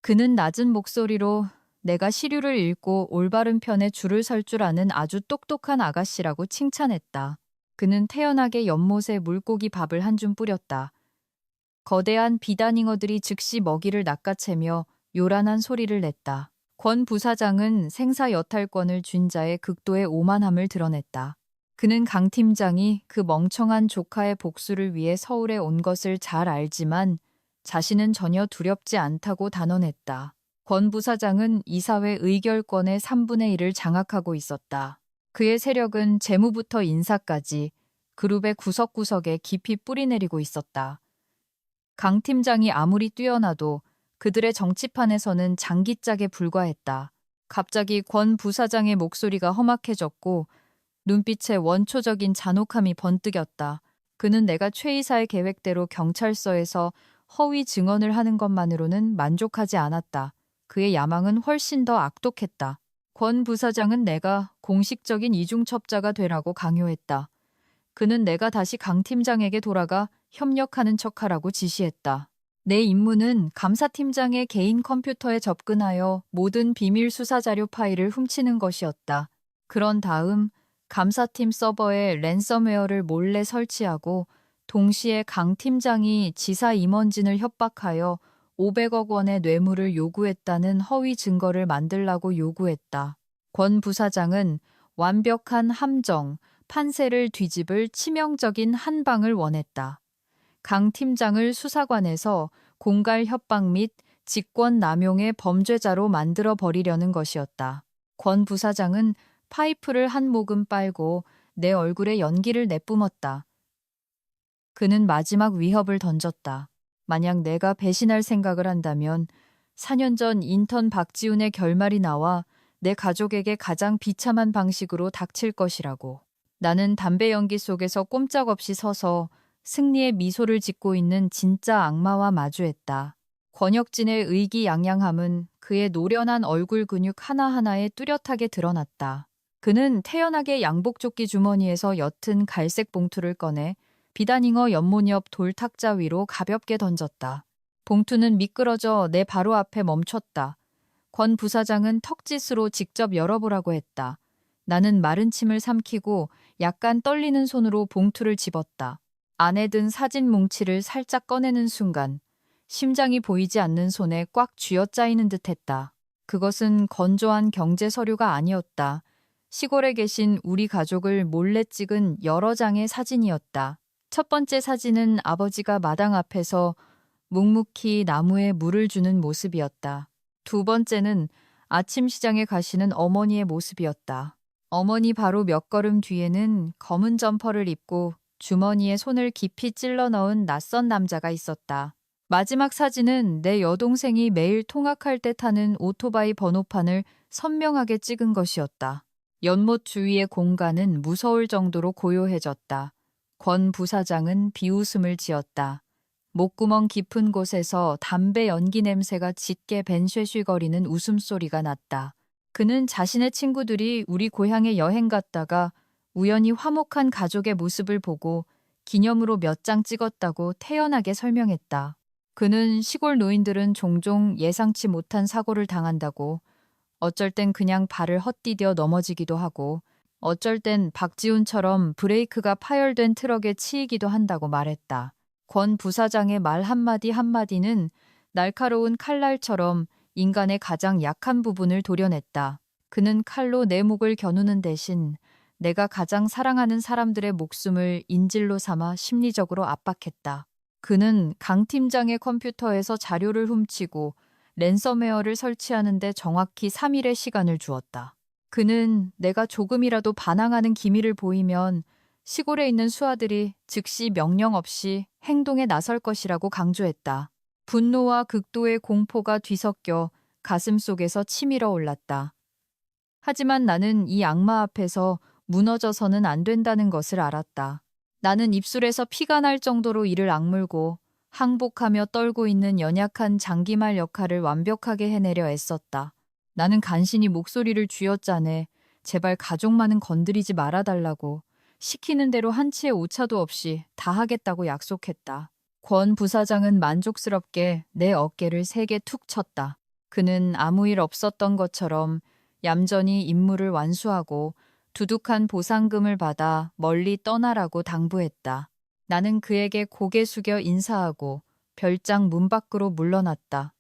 그는 낮은 목소리로 내가 시류를 읽고 올바른 편에 줄을 설 줄 아는 아주 똑똑한 아가씨라고 칭찬했다. 그는 태연하게 연못에 물고기 밥을 한 줌 뿌렸다. 거대한 비단잉어들이 즉시 먹이를 낚아채며 요란한 소리를 냈다. 권 부사장은 생사 여탈권을 쥔 자의 극도의 오만함을 드러냈다. 그는 강 팀장이 그 멍청한 조카의 복수를 위해 서울에 온 것을 잘 알지만 자신은 전혀 두렵지 않다고 단언했다. 권 부사장은 이사회 의결권의 3분의 1을 장악하고 있었다. 그의 세력은 재무부터 인사까지 그룹의 구석구석에 깊이 뿌리내리고 있었다. 강 팀장이 아무리 뛰어나도 그들의 정치판에서는 장기짝에 불과했다. 갑자기 권 부사장의 목소리가 험악해졌고 눈빛에 원초적인 잔혹함이 번뜩였다. 그는 내가 최 이사의 계획대로 경찰서에서 허위 증언을 하는 것만으로는 만족하지 않았다. 그의 야망은 훨씬 더 악독했다. 권 부사장은 내가 공식적인 이중첩자가 되라고 강요했다. 그는 내가 다시 강 팀장에게 돌아가 협력하는 척하라고 지시했다. 내 임무는 감사팀장의 개인 컴퓨터에 접근하여 모든 비밀 수사 자료 파일을 훔치는 것이었다. 그런 다음 감사팀 서버에 랜섬웨어를 몰래 설치하고 동시에 강 팀장이 지사 임원진을 협박하여 500억 원의 뇌물을 요구했다는 허위 증거를 만들라고 요구했다. 권 부사장은 완벽한 함정, 판세를 뒤집을 치명적인 한 방을 원했다. 강 팀장을 수사관에서 공갈 협박 및 직권 남용의 범죄자로 만들어 버리려는 것이었다. 권 부사장은 파이프를 한 모금 빨고 내 얼굴에 연기를 내뿜었다. 그는 마지막 위협을 던졌다. 만약 내가 배신할 생각을 한다면 4년 전 인턴 박지훈의 결말이 나와 내 가족에게 가장 비참한 방식으로 닥칠 것이라고. 나는 담배 연기 속에서 꼼짝없이 서서 승리의 미소를 짓고 있는 진짜 악마와 마주했다. 권혁진의 의기양양함은 그의 노련한 얼굴 근육 하나하나에 뚜렷하게 드러났다. 그는 태연하게 양복조끼 주머니에서 옅은 갈색 봉투를 꺼내 비단잉어 연못 옆 돌탁자 위로 가볍게 던졌다. 봉투는 미끄러져 내 바로 앞에 멈췄다. 권 부사장은 턱짓으로 직접 열어보라고 했다. 나는 마른 침을 삼키고 약간 떨리는 손으로 봉투를 집었다. 안에 든 사진 뭉치를 살짝 꺼내는 순간 심장이 보이지 않는 손에 꽉 쥐어짜이는 듯했다. 그것은 건조한 경제 서류가 아니었다. 시골에 계신 우리 가족을 몰래 찍은 여러 장의 사진이었다. 첫 번째 사진은 아버지가 마당 앞에서 묵묵히 나무에 물을 주는 모습이었다. 두 번째는 아침 시장에 가시는 어머니의 모습이었다. 어머니 바로 몇 걸음 뒤에는 검은 점퍼를 입고 주머니에 손을 깊이 찔러 넣은 낯선 남자가 있었다. 마지막 사진은 내 여동생이 매일 통학할 때 타는 오토바이 번호판을 선명하게 찍은 것이었다. 연못 주위의 공간은 무서울 정도로 고요해졌다. 권 부사장은 비웃음을 지었다. 목구멍 깊은 곳에서 담배 연기 냄새가 짙게 벤쉐쉬거리는 웃음소리가 났다. 그는 자신의 친구들이 우리 고향에 여행 갔다가 우연히 화목한 가족의 모습을 보고 기념으로 몇 장 찍었다고 태연하게 설명했다. 그는 시골 노인들은 종종 예상치 못한 사고를 당한다고, 어쩔 땐 그냥 발을 헛디뎌 넘어지기도 하고, 어쩔 땐 박지훈처럼 브레이크가 파열된 트럭에 치이기도 한다고 말했다. 권 부사장의 말 한마디 한마디는 날카로운 칼날처럼 인간의 가장 약한 부분을 도려냈다. 그는 칼로 내 목을 겨누는 대신 내가 가장 사랑하는 사람들의 목숨을 인질로 삼아 심리적으로 압박했다. 그는 강 팀장의 컴퓨터에서 자료를 훔치고 랜섬웨어를 설치하는데 정확히 3일의 시간을 주었다. 그는 내가 조금이라도 반항하는 기미를 보이면 시골에 있는 수하들이 즉시 명령 없이 행동에 나설 것이라고 강조했다. 분노와 극도의 공포가 뒤섞여 가슴 속에서 치밀어 올랐다. 하지만 나는 이 악마 앞에서 무너져서는 안 된다는 것을 알았다. 나는 입술에서 피가 날 정도로 이를 악물고 항복하며 떨고 있는 연약한 장기말 역할을 완벽하게 해내려 애썼다. 나는 간신히 목소리를 쥐어짜내 제발 가족만은 건드리지 말아달라고, 시키는 대로 한 치의 오차도 없이 다 하겠다고 약속했다. 권 부사장은 만족스럽게 내 어깨를 세게 툭 쳤다. 그는 아무 일 없었던 것처럼 얌전히 임무를 완수하고 두둑한 보상금을 받아 멀리 떠나라고 당부했다. 나는 그에게 고개 숙여 인사하고 별장 문 밖으로 물러났다.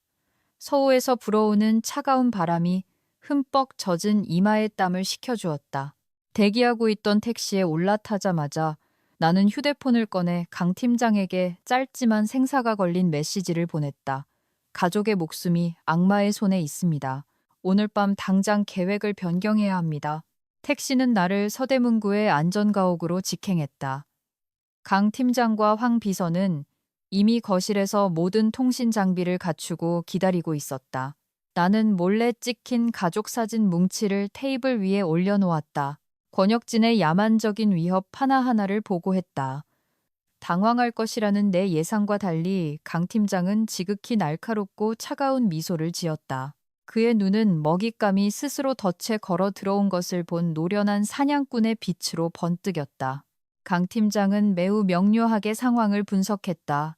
서호에서 불어오는 차가운 바람이 흠뻑 젖은 이마의 땀을 식혀주었다. 대기하고 있던 택시에 올라타자마자 나는 휴대폰을 꺼내 강 팀장에게 짧지만 생사가 걸린 메시지를 보냈다. 가족의 목숨이 악마의 손에 있습니다. 오늘 밤 당장 계획을 변경해야 합니다. 택시는 나를 서대문구의 안전가옥으로 직행했다. 강 팀장과 황 비서는 이미 거실에서 모든 통신 장비를 갖추고 기다리고 있었다. 나는 몰래 찍힌 가족 사진 뭉치를 테이블 위에 올려놓았다. 권혁진의 야만적인 위협 하나하나를 보고했다. 당황할 것이라는 내 예상과 달리 강 팀장은 지극히 날카롭고 차가운 미소를 지었다. 그의 눈은 먹잇감이 스스로 덫에 걸어 들어온 것을 본 노련한 사냥꾼의 빛으로 번뜩였다. 강 팀장은 매우 명료하게 상황을 분석했다.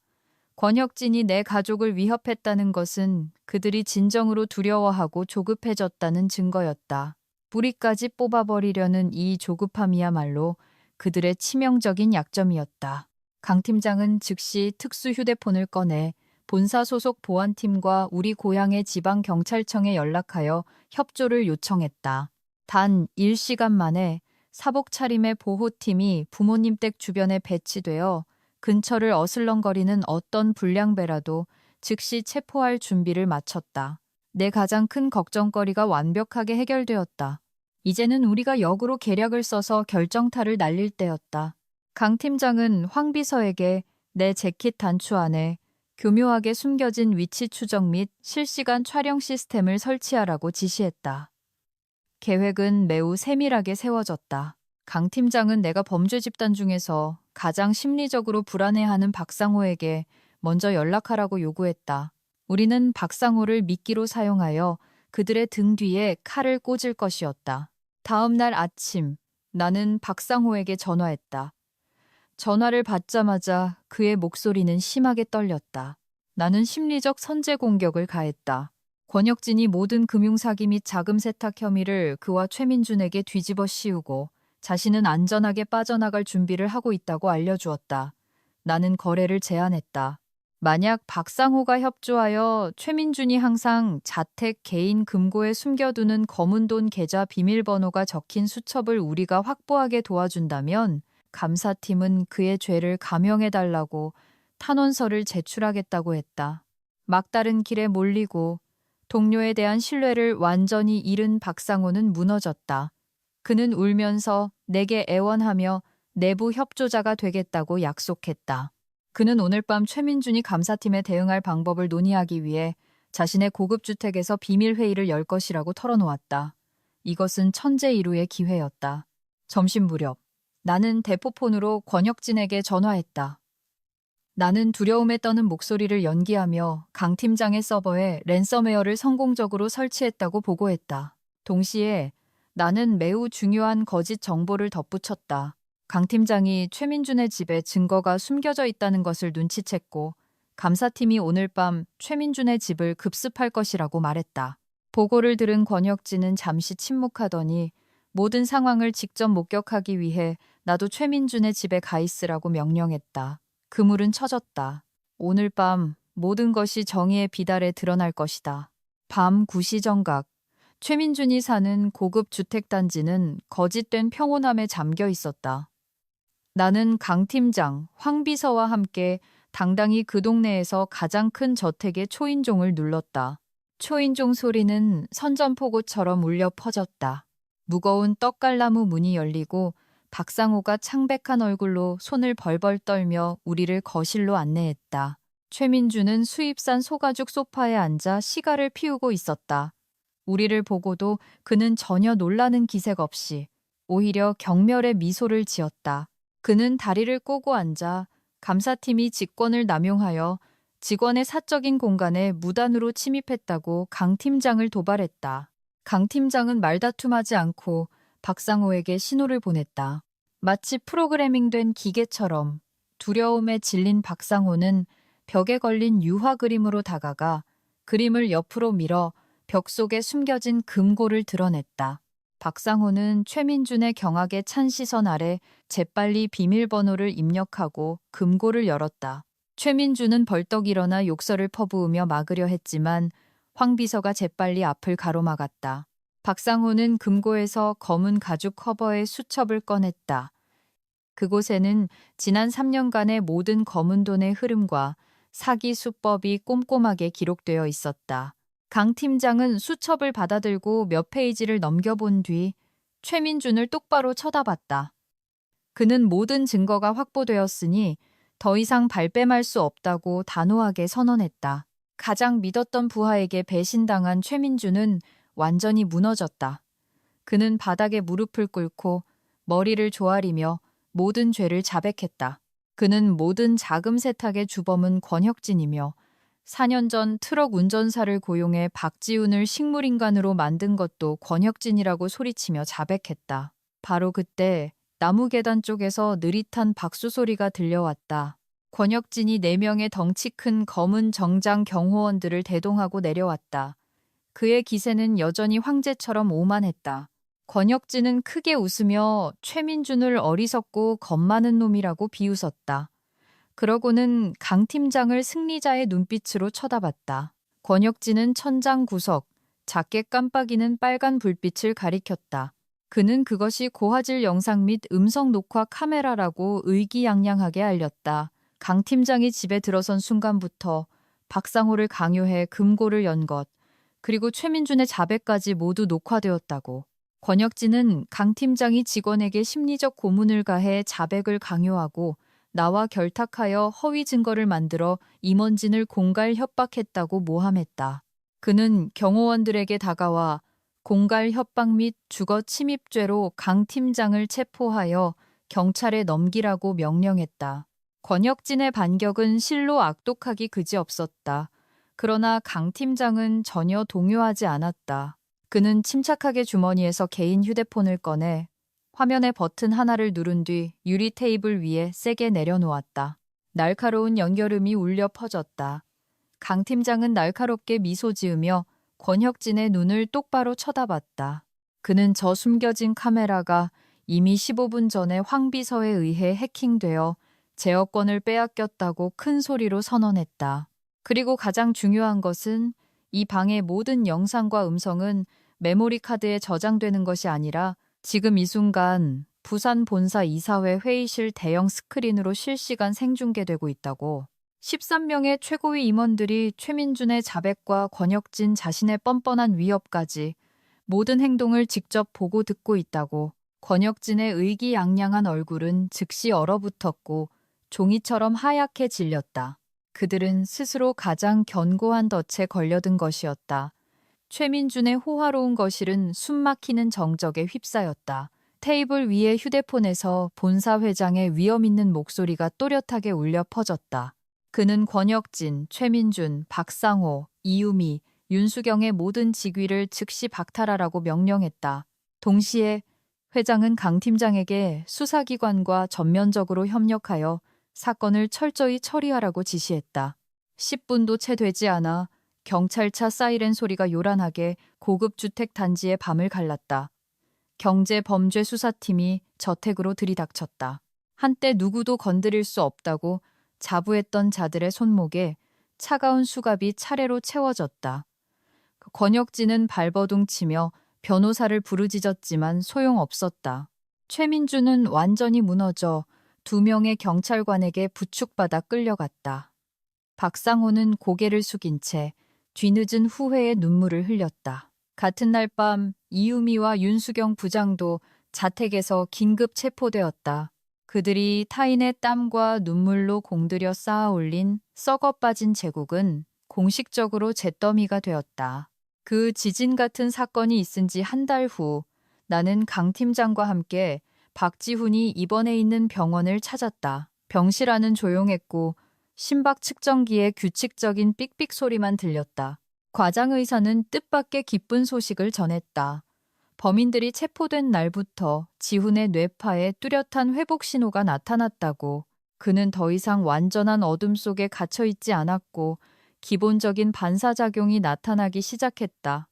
권혁진이 내 가족을 위협했다는 것은 그들이 진정으로 두려워하고 조급해졌다는 증거였다. 뿌리까지 뽑아버리려는 이 조급함이야말로 그들의 치명적인 약점이었다. 강 팀장은 즉시 특수 휴대폰을 꺼내 본사 소속 보안팀과 우리 고향의 지방경찰청에 연락하여 협조를 요청했다. 단 1시간 만에 사복 차림의 보호팀이 부모님 댁 주변에 배치되어 근처를 어슬렁거리는 어떤 불량배라도 즉시 체포할 준비를 마쳤다. 내 가장 큰 걱정거리가 완벽하게 해결되었다. 이제는 우리가 역으로 계략을 써서 결정타를 날릴 때였다. 강 팀장은 황 비서에게 내 재킷 단추 안에 교묘하게 숨겨진 위치 추적 및 실시간 촬영 시스템을 설치하라고 지시했다. 계획은 매우 세밀하게 세워졌다. 강 팀장은 내가 범죄 집단 중에서 가장 심리적으로 불안해하는 박상호에게 먼저 연락하라고 요구했다. 우리는 박상호를 미끼로 사용하여 그들의 등 뒤에 칼을 꽂을 것이었다. 다음 날 아침, 나는 박상호에게 전화했다. 전화를 받자마자 그의 목소리는 심하게 떨렸다. 나는 심리적 선제 공격을 가했다. 권혁진이 모든 금융사기 및 자금 세탁 혐의를 그와 최민준에게 뒤집어 씌우고 자신은 안전하게 빠져나갈 준비를 하고 있다고 알려주었다. 나는 거래를 제안했다. 만약 박상호가 협조하여 최민준이 항상 자택 개인 금고에 숨겨두는 검은 돈 계좌 비밀번호가 적힌 수첩을 우리가 확보하게 도와준다면 감사팀은 그의 죄를 감형해달라고 탄원서를 제출하겠다고 했다. 막다른 길에 몰리고 동료에 대한 신뢰를 완전히 잃은 박상호는 무너졌다. 그는 울면서 내게 애원하며 내부 협조자가 되겠다고 약속했다. 그는 오늘 밤 최민준이 감사팀에 대응할 방법을 논의하기 위해 자신의 고급 주택에서 비밀 회의를 열 것이라고 털어놓았다. 이것은 천재이루의 기회였다. 점심 무렵 나는 대포폰으로 권혁진에게 전화했다. 나는 두려움에 떠는 목소리를 연기하며 강 팀장의 서버에 랜섬웨어를 성공적으로 설치했다고 보고했다. 동시에 나는 매우 중요한 거짓 정보를 덧붙였다. 강 팀장이 최민준의 집에 증거가 숨겨져 있다는 것을 눈치챘고 감사팀이 오늘 밤 최민준의 집을 급습할 것이라고 말했다. 보고를 들은 권혁진은 잠시 침묵하더니 모든 상황을 직접 목격하기 위해 나도 최민준의 집에 가 있으라고 명령했다. 그물은 쳐졌다. 오늘 밤 모든 것이 정의의 비달에 드러날 것이다. 밤 9시 정각. 최민준이 사는 고급 주택단지는 거짓된 평온함에 잠겨 있었다. 나는 강 팀장, 황 비서와 함께 당당히 그 동네에서 가장 큰 저택의 초인종을 눌렀다. 초인종 소리는 선전포고처럼 울려 퍼졌다. 무거운 떡갈나무 문이 열리고 박상호가 창백한 얼굴로 손을 벌벌 떨며 우리를 거실로 안내했다. 최민주는 수입산 소가죽 소파에 앉아 시가를 피우고 있었다. 우리를 보고도 그는 전혀 놀라는 기색 없이 오히려 경멸의 미소를 지었다. 그는 다리를 꼬고 앉아 감사팀이 직권을 남용하여 직원의 사적인 공간에 무단으로 침입했다고 강 팀장을 도발했다. 강 팀장은 말다툼하지 않고 박상호에게 신호를 보냈다. 마치 프로그래밍된 기계처럼 두려움에 질린 박상호는 벽에 걸린 유화 그림으로 다가가 그림을 옆으로 밀어 벽 속에 숨겨진 금고를 드러냈다. 박상호는 최민준의 경악에 찬 시선 아래 재빨리 비밀번호를 입력하고 금고를 열었다. 최민준은 벌떡 일어나 욕설을 퍼부으며 막으려 했지만 황 비서가 재빨리 앞을 가로막았다. 박상호는 금고에서 검은 가죽 커버의 수첩을 꺼냈다. 그곳에는 지난 3년간의 모든 검은 돈의 흐름과 사기 수법이 꼼꼼하게 기록되어 있었다. 강 팀장은 수첩을 받아들고 몇 페이지를 넘겨본 뒤 최민준을 똑바로 쳐다봤다. 그는 모든 증거가 확보되었으니 더 이상 발뺌할 수 없다고 단호하게 선언했다. 가장 믿었던 부하에게 배신당한 최민준은 완전히 무너졌다. 그는 바닥에 무릎을 꿇고 머리를 조아리며 모든 죄를 자백했다. 그는 모든 자금 세탁의 주범은 권혁진이며 4년 전 트럭 운전사를 고용해 박지훈을 식물인간으로 만든 것도 권혁진이라고 소리치며 자백했다. 바로 그때 나무 계단 쪽에서 느릿한 박수 소리가 들려왔다. 권혁진이 4명의 덩치 큰 검은 정장 경호원들을 대동하고 내려왔다. 그의 기세는 여전히 황제처럼 오만했다. 권혁진은 크게 웃으며 최민준을 어리석고 겁 많은 놈이라고 비웃었다. 그러고는 강 팀장을 승리자의 눈빛으로 쳐다봤다. 권혁진은 천장 구석, 작게 깜빡이는 빨간 불빛을 가리켰다. 그는 그것이 고화질 영상 및 음성 녹화 카메라라고 의기양양하게 알렸다. 강 팀장이 집에 들어선 순간부터 박상호를 강요해 금고를 연 것, 그리고 최민준의 자백까지 모두 녹화되었다고. 권혁진은 강 팀장이 직원에게 심리적 고문을 가해 자백을 강요하고 나와 결탁하여 허위 증거를 만들어 임원진을 공갈 협박했다고 모함했다. 그는 경호원들에게 다가와 공갈 협박 및 주거 침입죄로 강 팀장을 체포하여 경찰에 넘기라고 명령했다. 권혁진의 반격은 실로 악독하기 그지없었다. 그러나 강 팀장은 전혀 동요하지 않았다. 그는 침착하게 주머니에서 개인 휴대폰을 꺼내 화면의 버튼 하나를 누른 뒤 유리 테이블 위에 세게 내려놓았다. 날카로운 연결음이 울려 퍼졌다. 강 팀장은 날카롭게 미소 지으며 권혁진의 눈을 똑바로 쳐다봤다. 그는 저 숨겨진 카메라가 이미 15분 전에 황 비서에 의해 해킹되어 제어권을 빼앗겼다고 큰 소리로 선언했다. 그리고 가장 중요한 것은 이 방의 모든 영상과 음성은 메모리 카드에 저장되는 것이 아니라 지금 이 순간 부산 본사 이사회 회의실 대형 스크린으로 실시간 생중계되고 있다고. 13명의 최고위 임원들이 최민준의 자백과 권혁진 자신의 뻔뻔한 위협까지 모든 행동을 직접 보고 듣고 있다고. 권혁진의 의기양양한 얼굴은 즉시 얼어붙었고 종이처럼 하얗게 질렸다. 그들은 스스로 가장 견고한 덫에 걸려든 것이었다. 최민준의 호화로운 거실은 숨막히는 정적에 휩싸였다. 테이블 위의 휴대폰에서 본사 회장의 위험 있는 목소리가 또렷하게 울려 퍼졌다. 그는 권혁진, 최민준, 박상호, 이유미, 윤수경의 모든 직위를 즉시 박탈하라고 명령했다. 동시에 회장은 강 팀장에게 수사기관과 전면적으로 협력하여 사건을 철저히 처리하라고 지시했다. 10분도 채 되지 않아 경찰차 사이렌 소리가 요란하게 고급 주택 단지의 밤을 갈랐다. 경제범죄수사팀이 저택으로 들이닥쳤다. 한때 누구도 건드릴 수 없다고 자부했던 자들의 손목에 차가운 수갑이 차례로 채워졌다. 권혁진은 발버둥 치며 변호사를 부르짖었지만 소용없었다. 최민준은 완전히 무너져 2명의 경찰관에게 부축받아 끌려갔다. 박상호는 고개를 숙인 채 뒤늦은 후회의 눈물을 흘렸다. 같은 날 밤 이유미와 윤수경 부장도 자택에서 긴급 체포되었다. 그들이 타인의 땀과 눈물로 공들여 쌓아 올린 썩어 빠진 제국은 공식적으로 잿더미가 되었다. 그 지진 같은 사건이 있은 지 한 달 후 나는 강 팀장과 함께 박지훈이 입원해 있는 병원을 찾았다. 병실 안은 조용했고 심박 측정기에 규칙적인 삑삑 소리만 들렸다. 과장 의사는 뜻밖의 기쁜 소식을 전했다. 범인들이 체포된 날부터 지훈의 뇌파에 뚜렷한 회복 신호가 나타났다고. 그는 더 이상 완전한 어둠 속에 갇혀 있지 않았고 기본적인 반사작용이 나타나기 시작했다.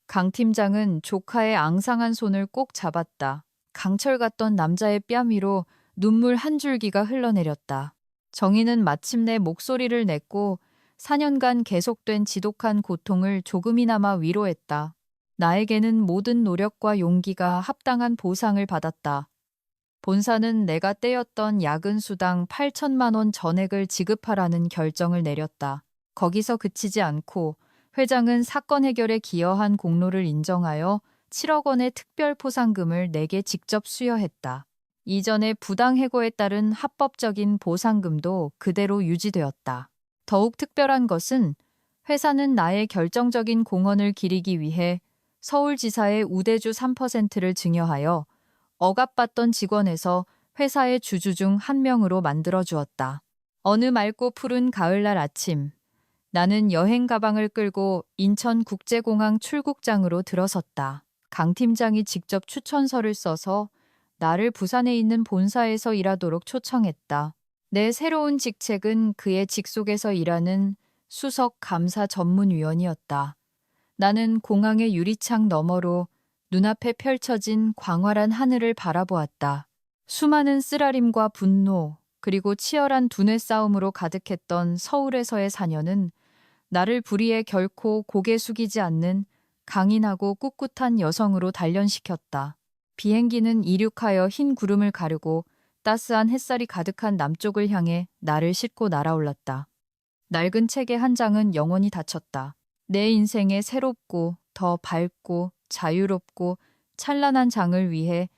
강 팀장은 조카의 앙상한 손을 꼭 잡았다. 강철 같던 남자의 뺨 위로 눈물 한 줄기가 흘러내렸다. 정의는 마침내 목소리를 냈고 4년간 계속된 지독한 고통을 조금이나마 위로했다. 나에게는 모든 노력과 용기가 합당한 보상을 받았다. 본사는 내가 떼었던 야근 수당 8천만 원 전액을 지급하라는 결정을 내렸다. 거기서 그치지 않고 회장은 사건 해결에 기여한 공로를 인정하여 7억 원의 특별 포상금을 내게 직접 수여했다. 이전의 부당 해고에 따른 합법적인 보상금도 그대로 유지되었다. 더욱 특별한 것은 회사는 나의 결정적인 공헌을 기리기 위해 서울지사의 우대주 3%를 증여하여 억압받던 직원에서 회사의 주주 중 한 명으로 만들어 주었다. 어느 맑고 푸른 가을날 아침, 나는 여행 가방을 끌고 인천국제공항 출국장으로 들어섰다. 강 팀장이 직접 추천서를 써서 나를 부산에 있는 본사에서 일하도록 초청했다. 내 새로운 직책은 그의 직속에서 일하는 수석 감사 전문위원이었다. 나는 공항의 유리창 너머로 눈앞에 펼쳐진 광활한 하늘을 바라보았다. 수많은 쓰라림과 분노, 그리고 치열한 두뇌 싸움으로 가득했던 서울에서의 4년은 나를 불의에 결코 고개 숙이지 않는 강인하고 꿋꿋한 여성으로 단련시켰다. 비행기는 이륙하여 흰 구름을 가르고 따스한 햇살이 가득한 남쪽을 향해 나를 싣고 날아올랐다. 낡은 책의 한 장은 영원히 닫혔다. 내 인생의 새롭고 더 밝고 자유롭고 찬란한 장을 위해